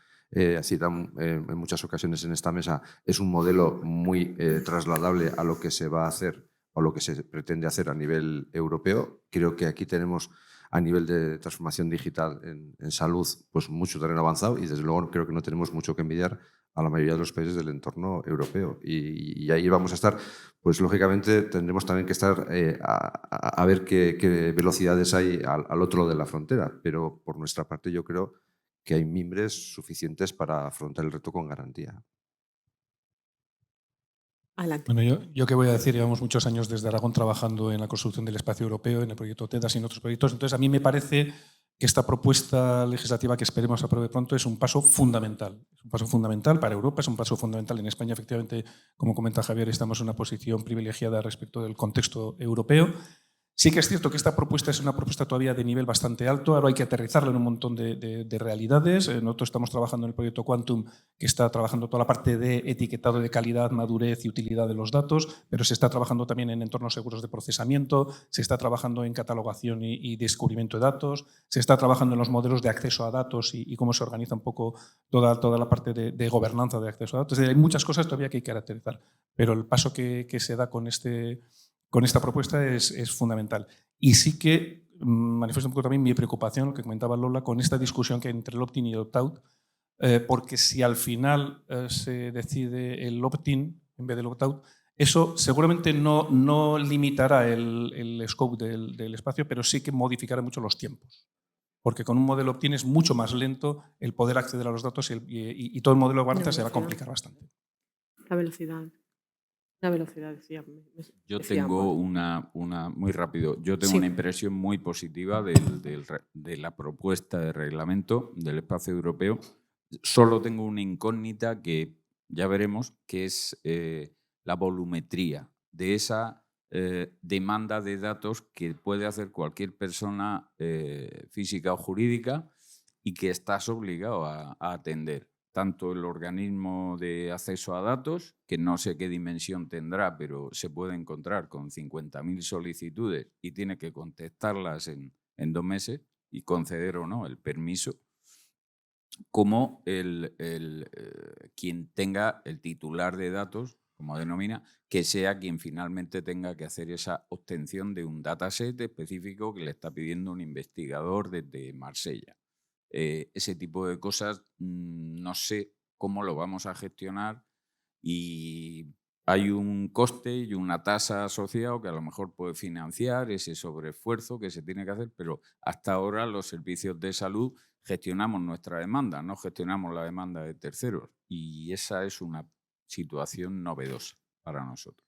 citado en muchas ocasiones en esta mesa, es un modelo muy trasladable a lo que se va a hacer o lo que se pretende hacer a nivel europeo. Creo que aquí tenemos a nivel de transformación digital en salud pues mucho terreno avanzado y desde luego creo que no tenemos mucho que envidiar a la mayoría de los países del entorno europeo. Y ahí vamos a estar, pues lógicamente tendremos también que estar a ver qué velocidades hay al otro lado de la frontera, pero por nuestra parte yo creo que hay mimbres suficientes para afrontar el reto con garantía. Adelante. Bueno, yo qué voy a decir, llevamos muchos años desde Aragón trabajando en la construcción del espacio europeo, en el proyecto TEDAS y en otros proyectos. Entonces, a mí me parece que esta propuesta legislativa que esperemos apruebe pronto es un paso fundamental. Es un paso fundamental para Europa, es un paso fundamental en España. Efectivamente, como comenta Javier, estamos en una posición privilegiada respecto del contexto europeo. Sí que es cierto que esta propuesta es una propuesta todavía de nivel bastante alto, ahora hay que aterrizarla en un montón de realidades. Nosotros estamos trabajando en el proyecto Quantum, que está trabajando toda la parte de etiquetado de calidad, madurez y utilidad de los datos, pero se está trabajando también en entornos seguros de procesamiento, se está trabajando en catalogación y descubrimiento de datos, se está trabajando en los modelos de acceso a datos y cómo se organiza un poco toda la parte de gobernanza de acceso a datos. Es decir, hay muchas cosas todavía que hay que aterrizar, pero el paso que se da con esta propuesta es fundamental. Y sí que manifiesto un poco también mi preocupación, lo que comentaba Lola, con esta discusión que hay entre el opt-in y el opt-out, porque si al final se decide el opt-in en vez del opt-out, eso seguramente no limitará el scope del espacio, pero sí que modificará mucho los tiempos. Porque con un modelo opt-in es mucho más lento el poder acceder a los datos y todo el modelo de gobernanza se va a complicar bastante. La velocidad. La velocidad, decía. Yo tengo una muy rápido. Yo tengo Sí. una impresión muy positiva de la propuesta de reglamento del espacio europeo. Solo tengo una incógnita que ya veremos, que es la volumetría de esa demanda de datos que puede hacer cualquier persona física o jurídica y que estás obligado a atender. Tanto el organismo de acceso a datos, que no sé qué dimensión tendrá, pero se puede encontrar con 50.000 solicitudes y tiene que contestarlas en 2 meses y conceder o no el permiso, como quien tenga el titular de datos, como denomina, que sea quien finalmente tenga que hacer esa obtención de un dataset específico que le está pidiendo un investigador desde Marsella. Ese tipo de cosas no sé cómo lo vamos a gestionar y hay un coste y una tasa asociado que a lo mejor puede financiar ese sobreesfuerzo que se tiene que hacer, pero hasta ahora los servicios de salud gestionamos nuestra demanda, no gestionamos la demanda de terceros y esa es una situación novedosa para nosotros.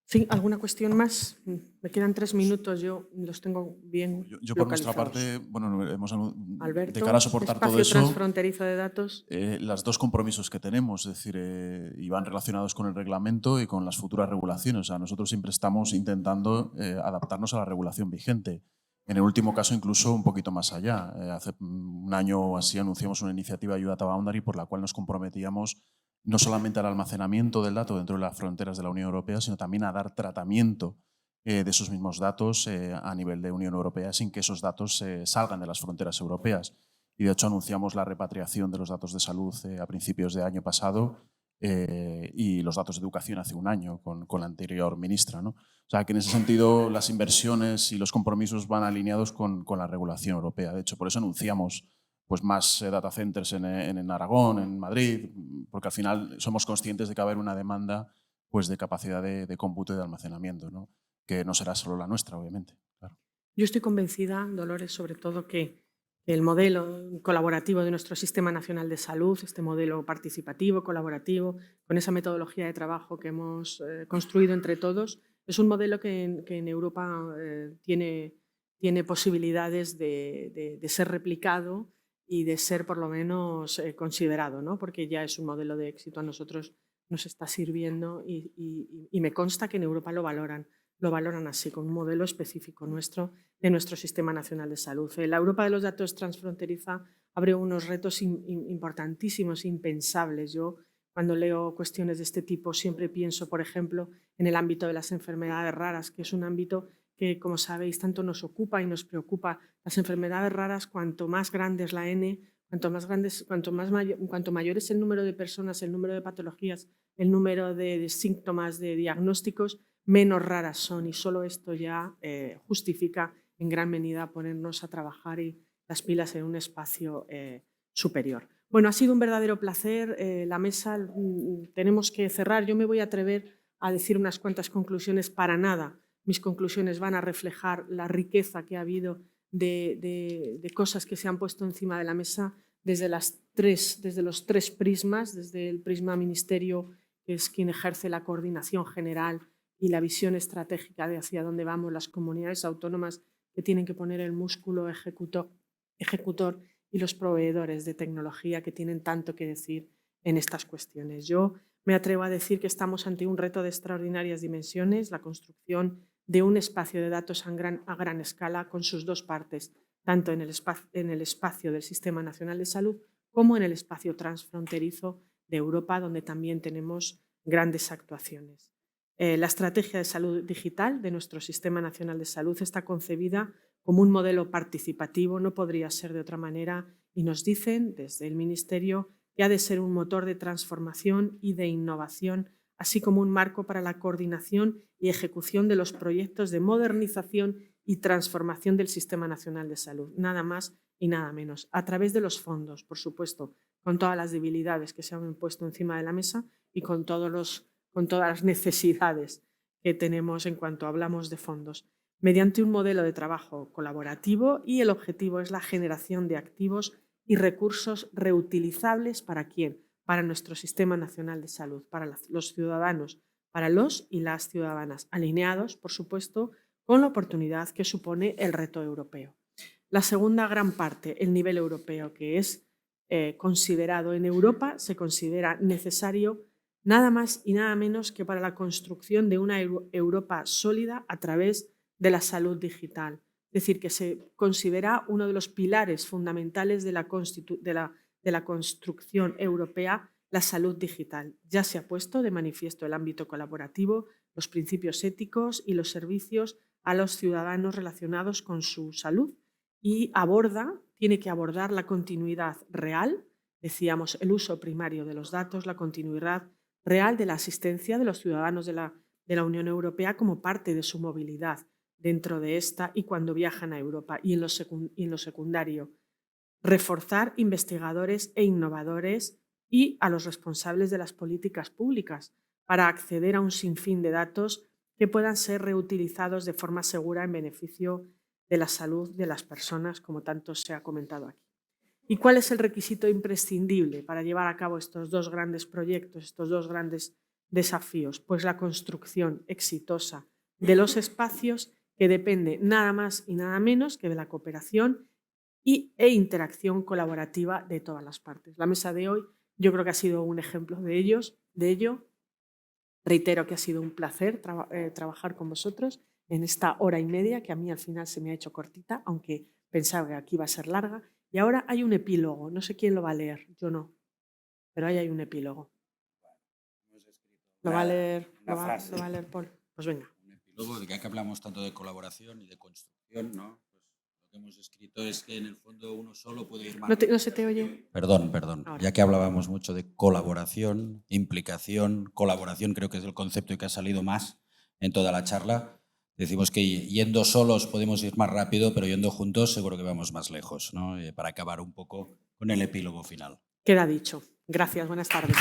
Sí, ¿alguna cuestión más? Me quedan 3 minutos, yo los tengo bien Yo por nuestra localizados. parte, bueno, Alberto, de cara a soportar todo espacio eso, transfronterizo de datos. los 2 compromisos que tenemos, es decir, y van relacionados con el reglamento y con las futuras regulaciones. O sea, nosotros siempre estamos intentando adaptarnos a la regulación vigente. En el último caso, incluso un poquito más allá. Hace un año o así anunciamos una iniciativa Data Boundary por la cual nos comprometíamos no solamente al almacenamiento del dato dentro de las fronteras de la Unión Europea, sino también a dar tratamiento de esos mismos datos a nivel de Unión Europea sin que esos datos salgan de las fronteras europeas. Y de hecho anunciamos la repatriación de los datos de salud a principios de año pasado y los datos de educación hace un año con la anterior ministra, ¿no? O sea que en ese sentido las inversiones y los compromisos van alineados con la regulación europea. De hecho, por eso anunciamos pues más data centers en Aragón, en Madrid, porque al final somos conscientes de que va a haber una demanda pues, de capacidad de cómputo y de almacenamiento, ¿no? Que no será solo la nuestra, obviamente. Claro. Yo estoy convencida, Dolores, sobre todo que el modelo colaborativo de nuestro Sistema Nacional de Salud, este modelo participativo, colaborativo, con esa metodología de trabajo que hemos construido entre todos, es un modelo que en Europa tiene posibilidades de ser replicado y de ser por lo menos considerado, ¿no? Porque ya es un modelo de éxito, a nosotros nos está sirviendo y me consta que en Europa lo valoran. lo valoran así, con un modelo específico de nuestro Sistema Nacional de Salud. La Europa de los datos transfronteriza abre unos retos importantísimos, impensables. Yo, cuando leo cuestiones de este tipo, siempre pienso, por ejemplo, en el ámbito de las enfermedades raras, que es un ámbito que, como sabéis, tanto nos ocupa y nos preocupa. Las enfermedades raras, cuanto más grande es la N, cuanto mayor es el número de personas, el número de patologías, el número de síntomas, de diagnósticos, menos raras son, y solo esto ya justifica en gran medida ponernos a trabajar y las pilas en un espacio superior. Bueno, ha sido un verdadero placer. La mesa tenemos que cerrar. Yo me voy a atrever a decir unas cuantas conclusiones. Para nada mis conclusiones van a reflejar la riqueza que ha habido de cosas que se han puesto encima de la mesa desde los tres prismas, desde el prisma ministerio, que es quien ejerce la coordinación general y la visión estratégica de hacia dónde vamos, las comunidades autónomas que tienen que poner el músculo ejecutor y los proveedores de tecnología que tienen tanto que decir en estas cuestiones. Yo me atrevo a decir que estamos ante un reto de extraordinarias dimensiones, la construcción de un espacio de datos a gran escala con sus dos partes, tanto en el espacio del Sistema Nacional de Salud como en el espacio transfronterizo de Europa, donde también tenemos grandes actuaciones. La estrategia de salud digital de nuestro Sistema Nacional de Salud está concebida como un modelo participativo, no podría ser de otra manera, y nos dicen desde el Ministerio que ha de ser un motor de transformación y de innovación, así como un marco para la coordinación y ejecución de los proyectos de modernización y transformación del Sistema Nacional de Salud, nada más y nada menos, a través de los fondos, por supuesto, con todas las debilidades que se han puesto encima de la mesa y con todas las necesidades que tenemos en cuanto hablamos de fondos, mediante un modelo de trabajo colaborativo, y el objetivo es la generación de activos y recursos reutilizables ¿para quién? Para nuestro Sistema Nacional de Salud, para los ciudadanos, para los y las ciudadanas, alineados, por supuesto, con la oportunidad que supone el reto europeo. La segunda gran parte, el nivel europeo, que es considerado en Europa, se considera necesario nada más y nada menos que para la construcción de una Europa sólida a través de la salud digital. Es decir, que se considera uno de los pilares fundamentales de la construcción europea, la salud digital. Ya se ha puesto de manifiesto el ámbito colaborativo, los principios éticos y los servicios a los ciudadanos relacionados con su salud, y tiene que abordar la continuidad real, decíamos, el uso primario de los datos, la continuidad real de la asistencia de los ciudadanos de la Unión Europea como parte de su movilidad dentro de esta y cuando viajan a Europa. Y en lo secundario, reforzar investigadores e innovadores y a los responsables de las políticas públicas para acceder a un sinfín de datos que puedan ser reutilizados de forma segura en beneficio de la salud de las personas, como tanto se ha comentado aquí. ¿Y cuál es el requisito imprescindible para llevar a cabo estos dos grandes proyectos, estos dos grandes desafíos? Pues la construcción exitosa de los espacios, que depende nada más y nada menos que de la cooperación e interacción colaborativa de todas las partes. La mesa de hoy yo creo que ha sido un ejemplo de ello. Reitero que ha sido un placer trabajar con vosotros en esta hora y media, que a mí al final se me ha hecho cortita, aunque pensaba que aquí iba a ser larga. Y ahora hay un epílogo, no sé quién lo va a leer, yo no, pero ahí hay un epílogo. ¿Lo va a leer Paul? Pues venga. Un epílogo, de que hablamos tanto de colaboración y de construcción, ¿no? Pues lo que hemos escrito es que en el fondo uno solo puede ir más. ¿No se te oye? Perdón. Ahora. Ya que hablábamos mucho de colaboración, implicación, colaboración, creo que es el concepto que ha salido más en toda la charla. Decimos que yendo solos podemos ir más rápido, pero yendo juntos seguro que vamos más lejos, ¿no? Para acabar un poco con el epílogo final. Queda dicho. Gracias, buenas tardes.